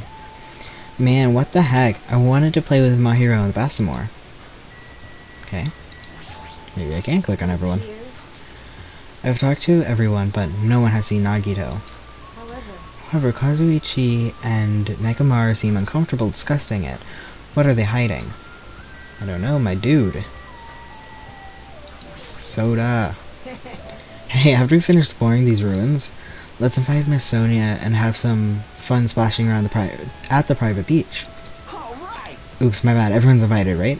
Man, what the heck? I wanted to play with my hero in the Basimore. Okay. Maybe I can click on everyone. I've talked to everyone, but no one has seen Nagito. However, Kazuichi and Nekomaru seem uncomfortable discussing it. What are they hiding? I don't know, my dude. Soda. Hey, after we finish exploring these ruins, let's invite Miss Sonia and have some fun splashing around at the private beach. Oops, my bad. Everyone's invited, right?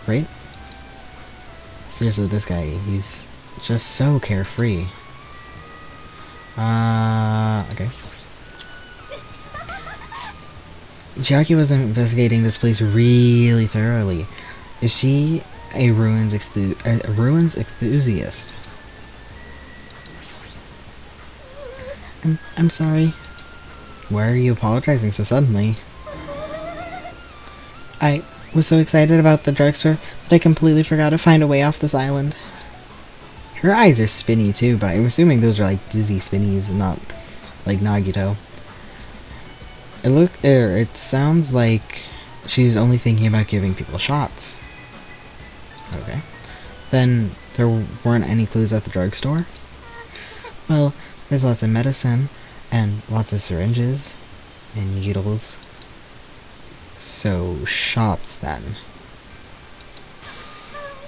Right? Seriously, this guy, he's just so carefree. Okay. Chiaki was investigating this place really thoroughly. Is she a ruins enthusiast? I'm sorry. Why are you apologizing so suddenly? I was so excited about the drugstore that I completely forgot to find a way off this island. Her eyes are spinny too, but I'm assuming those are like dizzy spinnies, not like Nagito. It sounds like she's only thinking about giving people shots. Okay. Then there weren't any clues at the drugstore? Well, there's lots of medicine, and lots of syringes, and needles. So, shots then.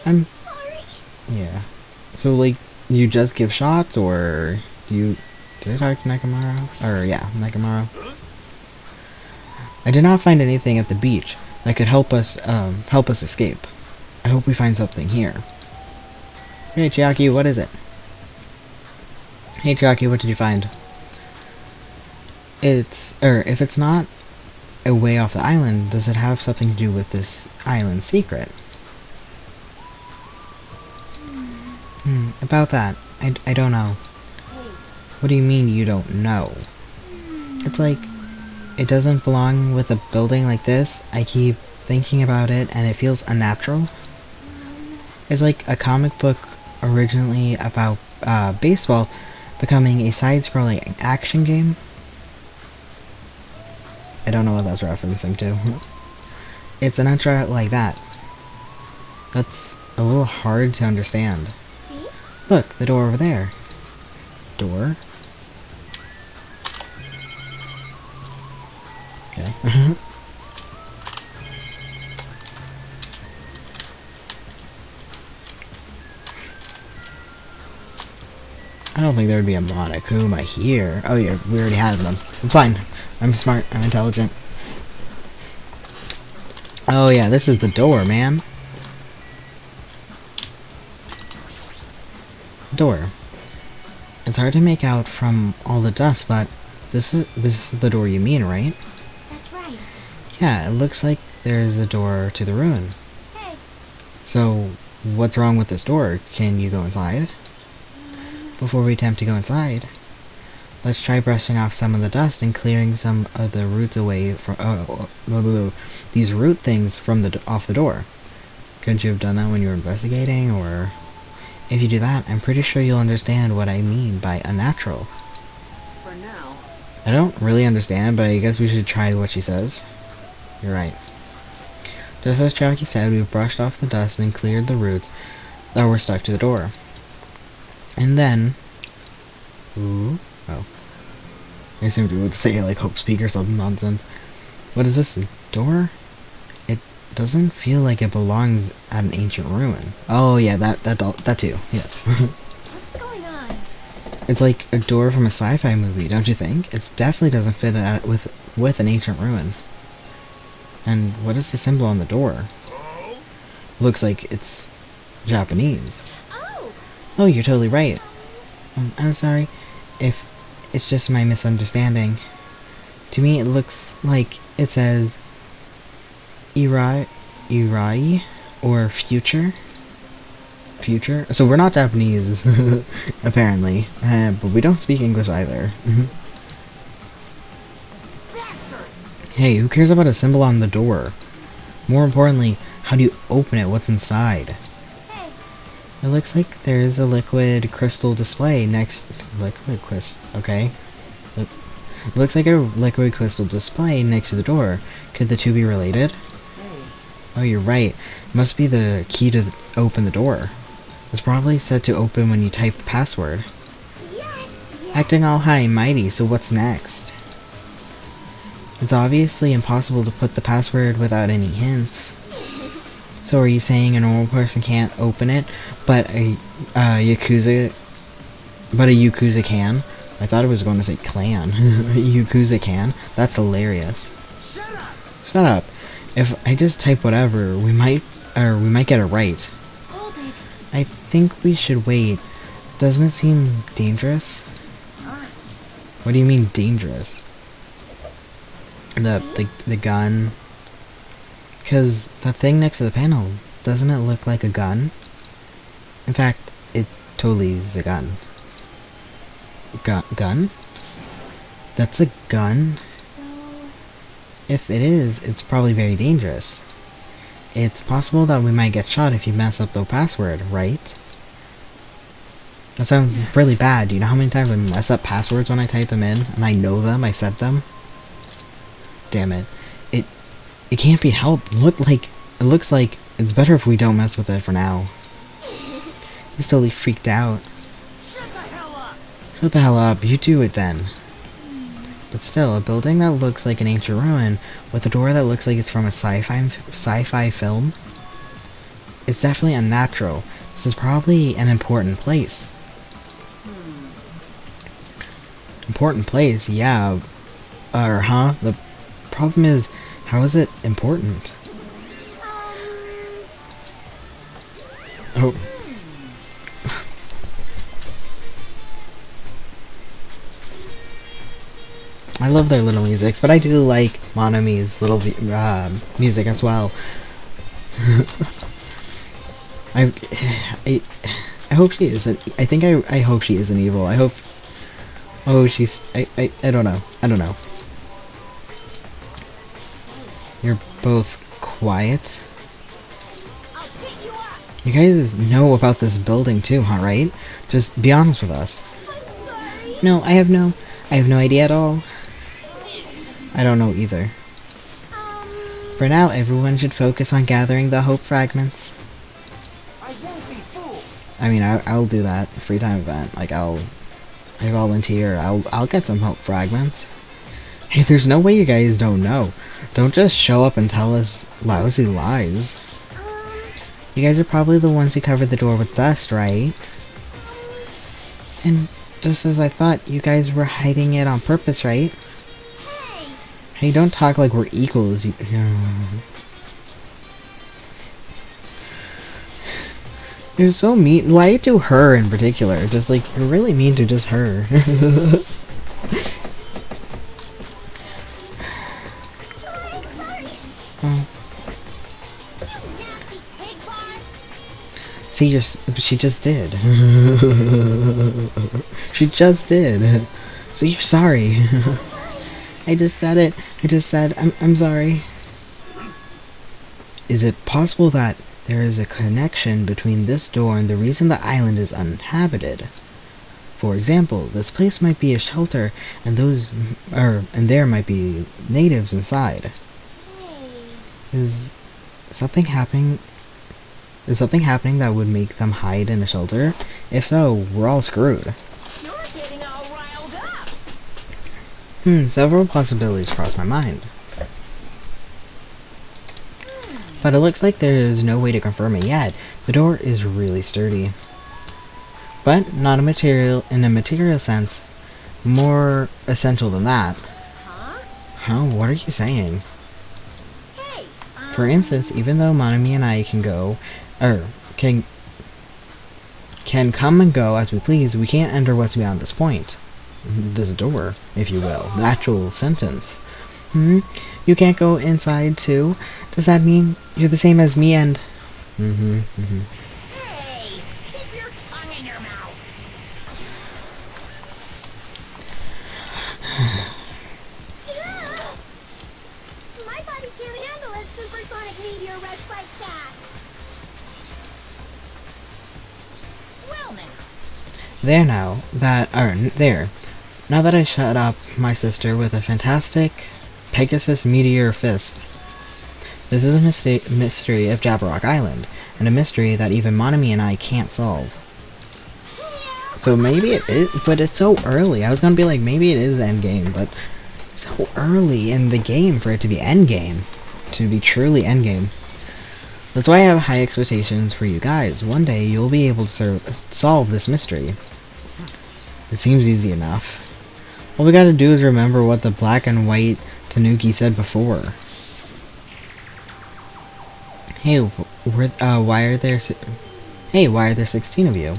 I'm Sorry. yeah. So, like, you just give shots, or did I talk to Nekomaru? Or, yeah, Nekomaru. I did not find anything at the beach that could help us escape. I hope we find something here. Hey, Chiaki, what is it? Hey, Chiaki, what did you find? If it's not a way off the island, does it have something to do with this island secret? About that, I don't know. What do you mean you don't know? It's like, it doesn't belong with a building like this. I keep thinking about it, and it feels unnatural. It's like a comic book originally about baseball becoming a side-scrolling action game. I don't know what that's referencing to. It's an intro like that. That's a little hard to understand. See? Look, the door over there. Door? Okay. I don't think there would be a Monokuma here. Oh yeah, we already had them. It's fine. I'm smart. I'm intelligent. Oh yeah, this is the door, man. Door. It's hard to make out from all the dust, but this is the door you mean, right? That's right. Yeah, it looks like there's a door to the ruin. Hey. So, what's wrong with this door? Can you go inside? Before we attempt to go inside, let's try brushing off some of the dust and clearing some of the roots away from these root things from off the door. Couldn't you have done that when you were investigating, or if you do that, I'm pretty sure you'll understand what I mean by unnatural. For now. I don't really understand, but I guess we should try what she says. You're right. Just as Chiaki said, we brushed off the dust and cleared the roots that were stuck to the door. And then... Ooh. Oh. I assumed you would say, like, Hope Speak or some nonsense. What is this? A door? It doesn't feel like it belongs at an ancient ruin. Oh, yeah, that too. Yes. What's going on? It's like a door from a sci-fi movie, don't you think? It definitely doesn't fit with an ancient ruin. And what is the symbol on the door? Looks like it's Japanese. Oh! Oh, you're totally right. I'm sorry. If it's just my misunderstanding. To me, it looks like it says Irai or future. Future? So we're not Japanese, apparently. But we don't speak English either. Hey, who cares about a symbol on the door? More importantly, how do you open it? What's inside? It looks like there's a liquid crystal display next... okay. It looks like a liquid crystal display next to the door. Could the two be related? Oh, you're right. Must be the key to open the door. It's probably set to open when you type the password. Acting all high and mighty, so what's next? It's obviously impossible to put the password without any hints. So are you saying a normal person can't open it, but a Yakuza can? I thought it was going to say clan. Yakuza can? That's hilarious. Shut up. If I just type whatever, we might get it right. I think we should wait. Doesn't it seem dangerous? What do you mean dangerous? The gun. Because the thing next to the panel, doesn't it look like a gun? In fact, it totally is a gun. Gun? That's a gun? If it is, it's probably very dangerous. It's possible that we might get shot if you mess up the password, right? That sounds really bad. Do you know how many times I mess up passwords when I type them in? And I know them, I said them? Damn it. It can't be helped. It looks like it's better if we don't mess with it for now. He's totally freaked out. Shut the hell up. You do it then. But still, a building that looks like an ancient ruin with a door that looks like it's from a sci-fi film. It's definitely unnatural. This is probably an important place. Important place, yeah. Huh? The problem is, how is it important? Oh. I love their little musics, but I do like Manami's little music as well. I hope she isn't. I hope she isn't evil. I hope. Oh, she's. I don't know. I don't know. You're both quiet. You guys know about this building too, huh? Right? Just be honest with us. No, I have no idea at all. I don't know either. For now, everyone should focus on gathering the hope fragments. I mean, I'll do that. Free time event. Like, I volunteer. I'll get some hope fragments. Hey, there's no way you guys don't know. Don't just show up and tell us lousy lies. You guys are probably the ones who covered the door with dust, right? And just as I thought, you guys were hiding it on purpose, right? Hey, don't talk like we're equals. You're so mean. Why to her in particular? Just like, you're really mean to just her. See, she just did. She just did. So you're sorry. I just said it. I just said, I'm sorry. Is it possible that there is a connection between this door and the reason the island is uninhabited? For example, this place might be a shelter, and there might be natives inside. Is something happening? Is something happening that would make them hide in a shelter? If so, we're all screwed. You're getting all riled up. Several possibilities cross my mind. But it looks like there is no way to confirm it yet. The door is really sturdy. But not in a material sense. More essential than that. Huh? What are you saying? Hey, For instance, even though Manami and I can come and go as we please, we can't enter what's beyond this point. this door, if you will. The actual sentence. Hmm? You can't go inside too? Does that mean you're the same as me and... Hey, keep your tongue in your mouth. My body can't handle a supersonic meteor rush like that. Well now. There now, there. Now that I shut up my sister with a fantastic Pegasus meteor fist. This is a mystery of Jabberwock Island, and a mystery that even Manami and I can't solve. So maybe it is, but it's so early. I was gonna be like, maybe it is endgame, but it's so early in the game for it to be endgame. To be truly endgame. That's why I have high expectations for you guys. One day you'll be able to solve this mystery. It seems easy enough. All we gotta do is remember what the black and white Tanuki said before. Hey, why are there 16 of you?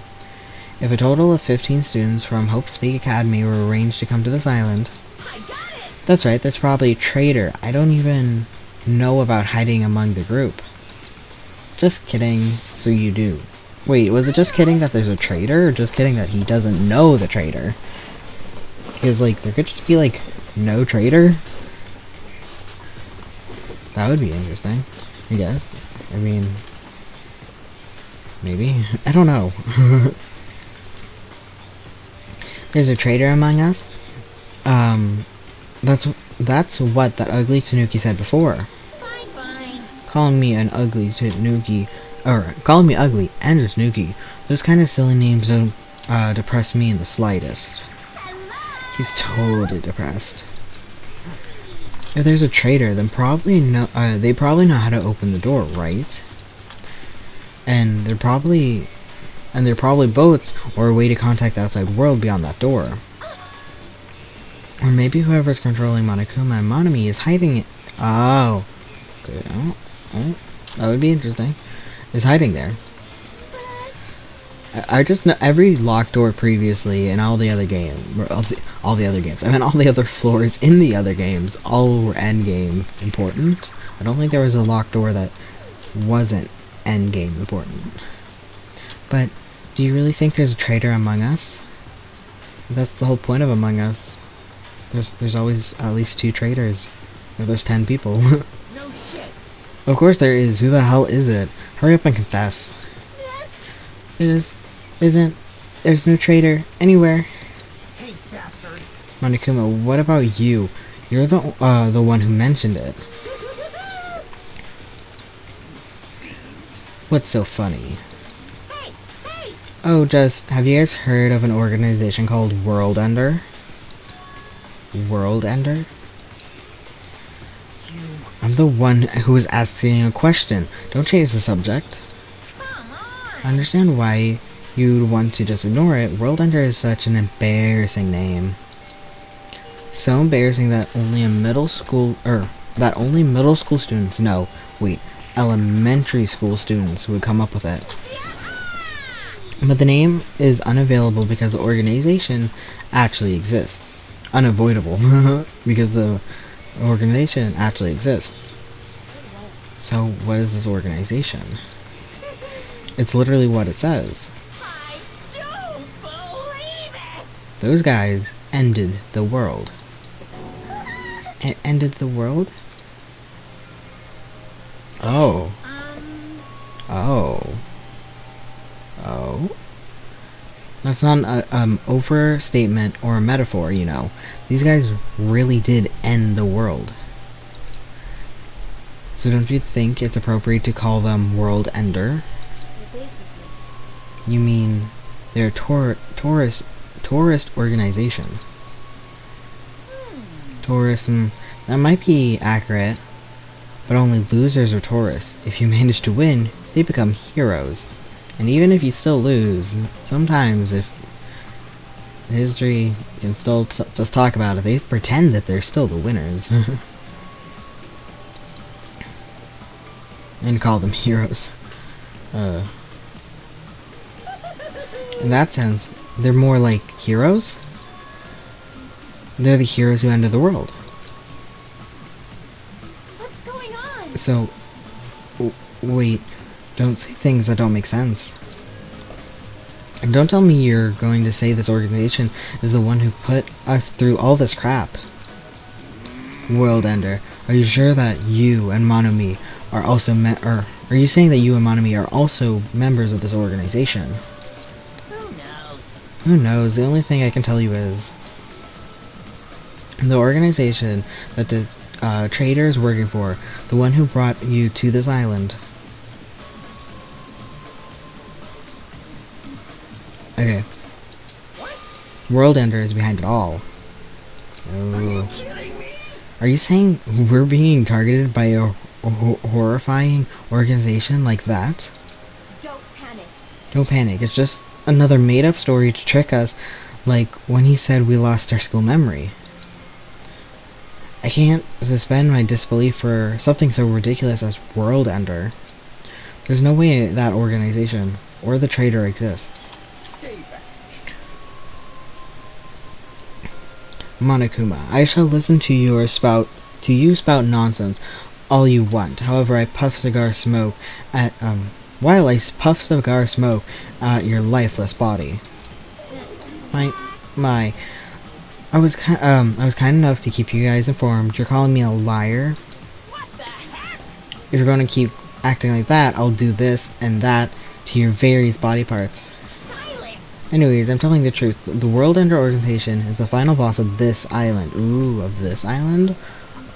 If a total of 15 students from Hope Speak Academy were arranged to come to this island... I got it. That's right, there's probably a traitor. I don't even know about hiding among the group. Just kidding, so you do. Wait, was it just kidding that there's a traitor, or just kidding that he doesn't know the traitor? Because, like, there could just be, like, no traitor? That would be interesting, I guess. I mean, maybe? I don't know. There's a traitor among us? That's what that ugly Tanuki said before. Fine. Calling me an ugly Tanuki, or calling me ugly and a Tanuki, those kind of silly names don't depress me in the slightest. He's totally depressed. If there's a traitor, then they probably know how to open the door, right? And they're probably boats or a way to contact the outside world beyond that door. Or maybe whoever's controlling Monokuma and Manami is hiding it. Oh. Okay. Oh. That would be interesting. Is hiding there. I just know every locked door previously in all the other games, all the other games. I meant all the other floors in the other games. All were endgame important. I don't think there was a locked door that wasn't endgame important. But do you really think there's a traitor among us? That's the whole point of Among Us. There's always at least 2 traitors. If there's 10 people. No shit. Of course there is. Who the hell is it? Hurry up and confess. There's no traitor anywhere. Hey, bastard. Monokuma, what about you? You're the one who mentioned it. What's so funny? Hey. Oh, have you guys heard of an organization called World Ender? World Ender? I'm the one who was asking a question. Don't change the subject. Come on. I understand why you'd want to just ignore it. World Ender is such an embarrassing name. So embarrassing that only middle school students, no, wait, elementary school students would come up with it. But the name is unavailable because the organization actually exists. Unavoidable, because the organization actually exists. So what is this organization? It's literally what it says. I don't believe it. Those guys ended the world. Ended the world? Oh. Oh. That's not an overstatement or a metaphor, you know. These guys really did end the world. So don't you think it's appropriate to call them World Ender? So basically, You mean they're a tourist organization. Tourist, that might be accurate, but only losers are tourists. If you manage to win, they become heroes. And even if you still lose, sometimes if history can still just talk about it, they pretend that they're still the winners. And call them heroes. In that sense, they're more like heroes? They're the heroes who ended the world. What's going on? So, wait, don't say things that don't make sense. And don't tell me you're going to say this organization is the one who put us through all this crap. World Ender, are you sure that you and Manami are also are you saying that you and Manami are also members of this organization? Who knows? Who knows? The only thing I can tell you is the organization that the trader is working for, the one who brought you to this island. Okay. World Ender is behind it all. Oh. Are you saying we're being targeted by a horrifying organization like that? Don't panic. Don't panic. It's just another made-up story to trick us, like when he said we lost our school memory. I can't suspend my disbelief for something so ridiculous as World Ender. There's no way that organization or the trader exists. Stay back. Monokuma, I shall listen to you spout nonsense all you want. However, I puff cigar smoke at while I puff cigar smoke at your lifeless body. I was kind enough to keep you guys informed. You're calling me a liar? What the heck? If you're going to keep acting like that, I'll do this and that to your various body parts. Silence! Anyways, I'm telling the truth. The World Ender organization is the final boss of this island. Ooh, of this island?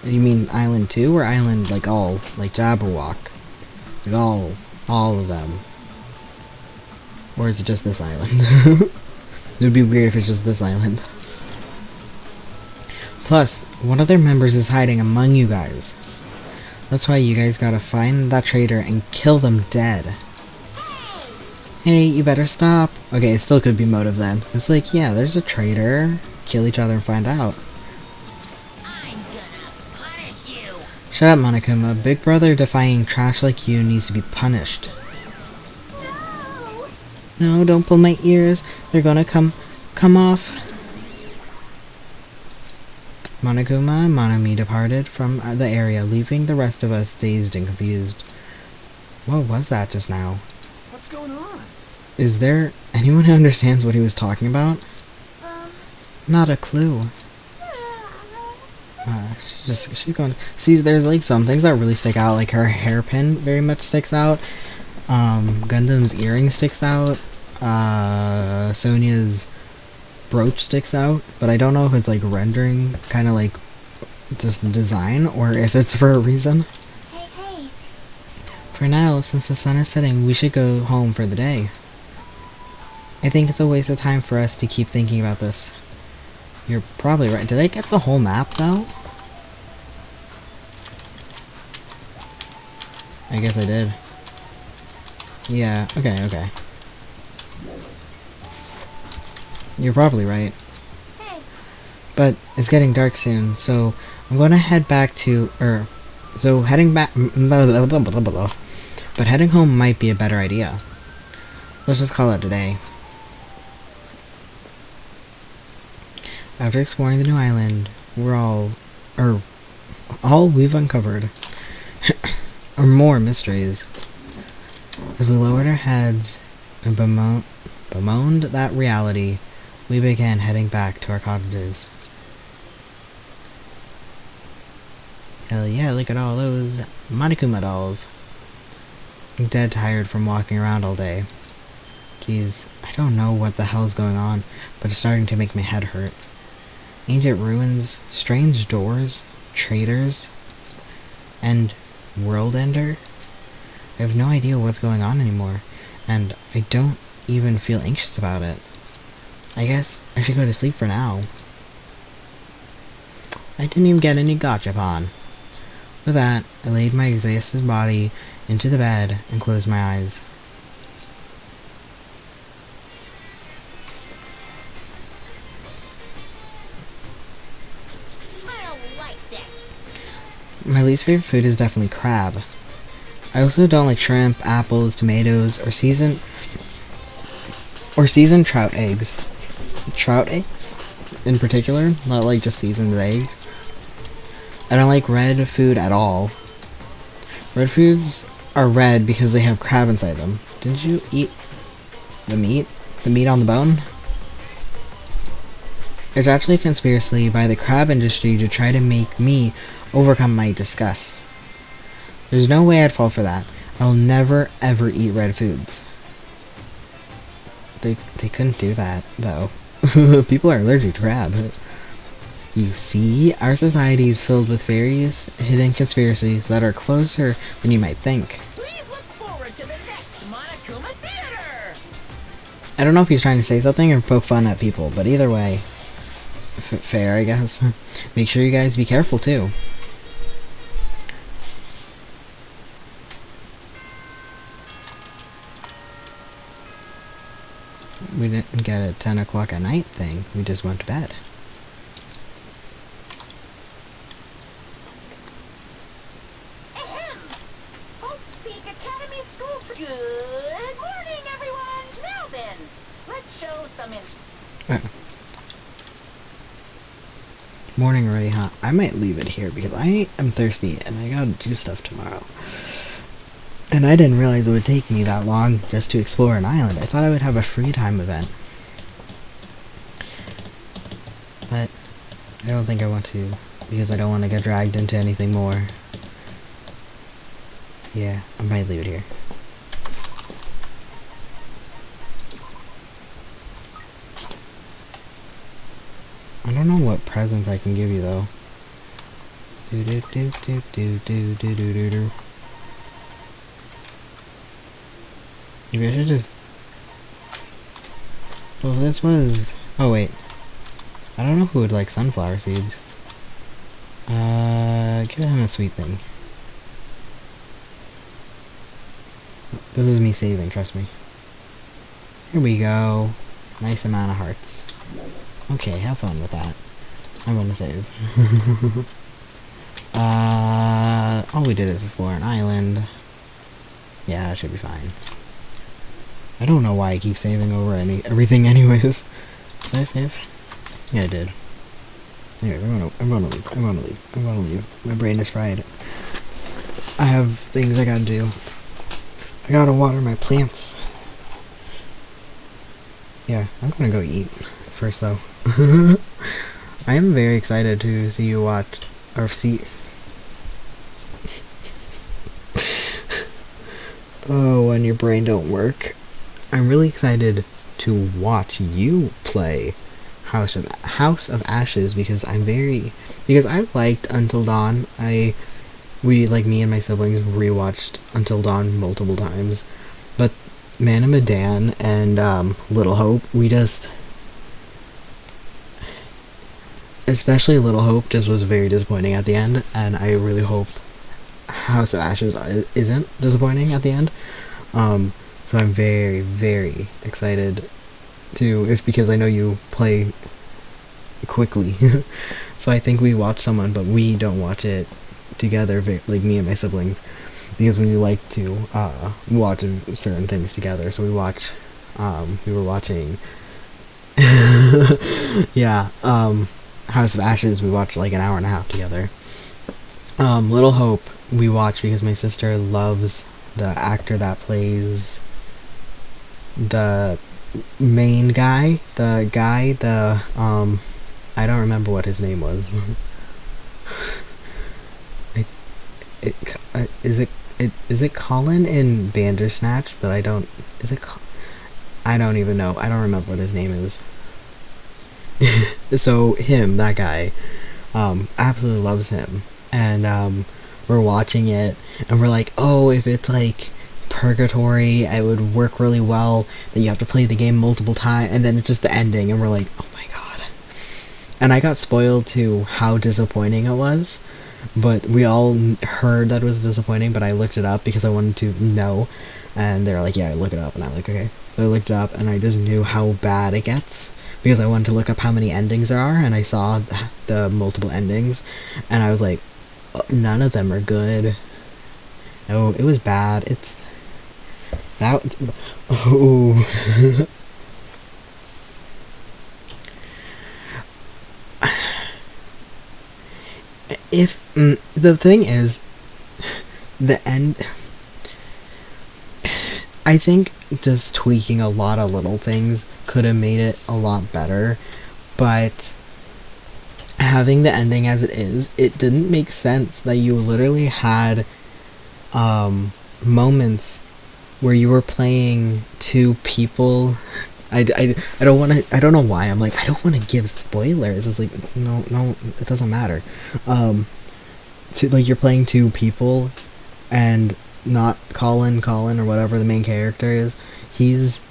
You mean Island 2 or Island like all, like Jabberwock? Like all of them. Or is it just this island? It would be weird if it's just this island. Plus, one of their members is hiding among you guys. That's why you guys gotta find that traitor and kill them dead. Hey, you better stop. Okay, it still could be motive then. It's like, yeah, there's a traitor. Kill each other and find out. I'm gonna punish you! Shut up, Monokuma. Big brother defying trash like you needs to be punished. No! No, don't pull my ears. They're gonna come off. Monokuma and Manami departed from the area, leaving the rest of us dazed and confused. What was that just now? What's going on? Is there anyone who understands what he was talking about? Not a clue. She's going. See, there's like some things that really stick out. Like her hairpin very much sticks out. Gundam's earring sticks out. Sonia's brooch sticks out. But I don't know if it's like rendering, kind of like just the design, or if it's for a reason. Hey! For now, since the sun is setting, we should go home for the day. I think it's a waste of time for us to keep thinking about this. You're probably right. Did I get the whole map, though? I guess I did. Yeah, okay. You're probably right. Hey! But it's getting dark soon, so I'm going to head back to... So heading back... But heading home might be a better idea. Let's just call it a day. After exploring the new island, all we've uncovered are more mysteries. As we lowered our heads and bemoaned that reality, we began heading back to our cottages. Hell yeah, look at all those Monokuma dolls. I'm dead tired from walking around all day. Jeez, I don't know what the hell's going on, but it's starting to make my head hurt. Ancient ruins, strange doors, traitors, and World Ender. I have no idea what's going on anymore, and I don't even feel anxious about it. I guess I should go to sleep for now. I didn't even get any gachapon. With that, I laid my exhausted body into the bed and closed my eyes. My least favorite food is definitely crab. I also don't like shrimp, apples, tomatoes, or seasoned trout eggs. Trout eggs? in particular, not like just seasoned egg. I don't like red food at all. Red foods are red because they have crab inside them. Didn't you eat the meat? The meat on the bone? It's actually a conspiracy by the crab industry to try to make me overcome my disgust. There's no way I'd fall for that. I'll never ever eat red foods. They couldn't do that, though. People are allergic to crab. You see, our society is filled with various hidden conspiracies that are closer than you might think. Please look forward to the next Monokuma Theater! I don't know if he's trying to say something or poke fun at people, but either way, fair, I guess. Make sure you guys be careful, too. We didn't get a 10 o'clock at night thing. We just went to bed. Ahem. Hope Peak Academy School. Good morning, everyone. Now then, let's show some Morning already, huh? I might leave it here because I am thirsty and I gotta do stuff tomorrow. And I didn't realize it would take me that long just to explore an island. I thought I would have a free time event. But I don't think I want to, because I don't want to get dragged into anything more. Yeah, I might leave it here. I don't know what presents I can give you though. Do do do do do do do do do do. Maybe I should just... Well, if this was... Oh, wait. I don't know who would like sunflower seeds. Give him a sweet thing. This is me saving, trust me. Here we go. Nice amount of hearts. Okay, have fun with that. I'm gonna save. All we did is explore an island. Yeah, it should be fine. I don't know why I keep saving over everything anyways. Did I save? Yeah, I did. Anyway, I'm gonna leave. My brain is fried. I have things I gotta do. I gotta water my plants. Yeah, I'm gonna go eat first though. I am very excited to see you watch, or see... Oh, when your brain don't work. I'm really excited to watch you play House of Ashes because I liked Until Dawn. Me and my siblings rewatched Until Dawn multiple times, but Manami Dan and Little Hope, especially Little Hope just was very disappointing at the end, and I really hope House of Ashes isn't disappointing at the end. So I'm very, very excited because I know you play quickly. So I think we watch someone, but we don't watch it together, like me and my siblings, because we like to watch certain things together. So we were watching House of Ashes, we watched like an hour and a half together. Little Hope we watched because my sister loves the actor that plays the main guy, I don't remember what his name was. Is it Colin in Bandersnatch? But I don't even know. I don't remember what his name is. So him, that guy, absolutely loves him, and we're watching it, and we're like, oh, if it's like Purgatory, it would work really well that you have to play the game multiple times, and then it's just the ending, and we're like, oh my god. And I got spoiled to how disappointing it was, but we all heard that it was disappointing, but I looked it up because I wanted to know, and they're like, yeah, look it up, and I'm like, okay. So I looked it up, and I just knew how bad it gets, because I wanted to look up how many endings there are, and I saw the multiple endings, and I was like, none of them are good. No, it was bad. if the thing is, the end, I think just tweaking a lot of little things could have made it a lot better, but having the ending as it is, it didn't make sense that you literally had moments where you were playing two people. I don't want to, I don't know why I'm like, I don't want to give spoilers. It's like, no, it doesn't matter. Like, you're playing two people, and not Colin or whatever the main character is, he's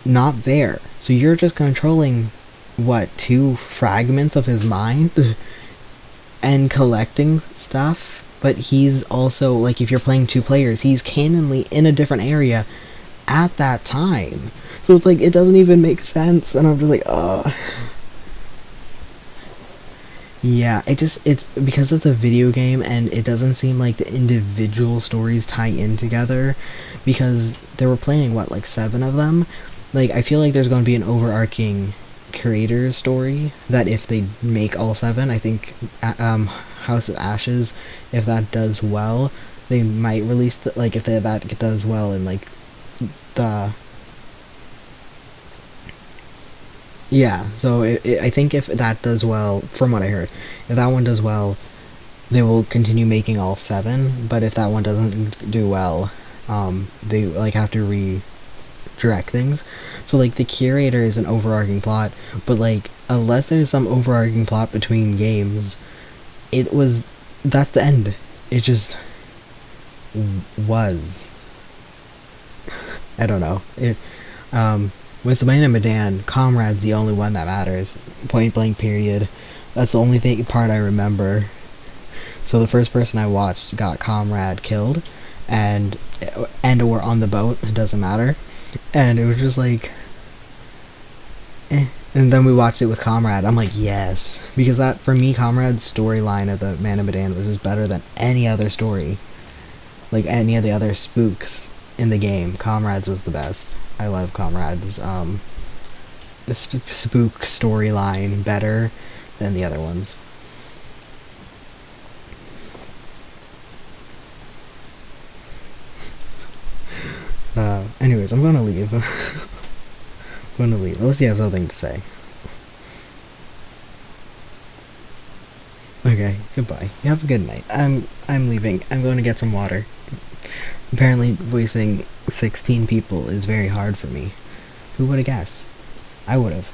not there. So you're just controlling, what, two fragments of his mind? And collecting stuff? But he's also, like, if you're playing two players, he's canonly in a different area at that time. So it's like, it doesn't even make sense, and I'm just like, ugh. Yeah, it's because it's a video game, and it doesn't seem like the individual stories tie in together, because they were planning, what, like 7 of them? Like, I feel like there's going to be an overarching creator story that if they make all 7, I think House of Ashes, if that does well, they might release like, if that does well, and like the yeah, so I think if that does well, from what I heard, if that one does well, they will continue making all 7, but if that one doesn't do well, they like have to redirect things. So like, the curator is an overarching plot, but like, unless there's some overarching plot between games, that's the end. It just was. I don't know. With the Manami, Comrade's the only one that matters. Point blank, period. That's the only part I remember. So the first person I watched got Comrade killed, and or on the boat, it doesn't matter. And it was just like, eh. And then we watched it with Comrade. I'm like, yes. Because that, for me, Comrade's storyline of the Manami was just better than any other story. Like, any of the other spooks in the game. Comrade's was the best. I love Comrade's the spook storyline better than the other ones. Anyways, I'm gonna leave. Unless you have something to say. Okay, goodbye. You have a good night. I'm leaving. I'm going to get some water. Apparently, voicing 16 people is very hard for me. Who would have guessed? I would have.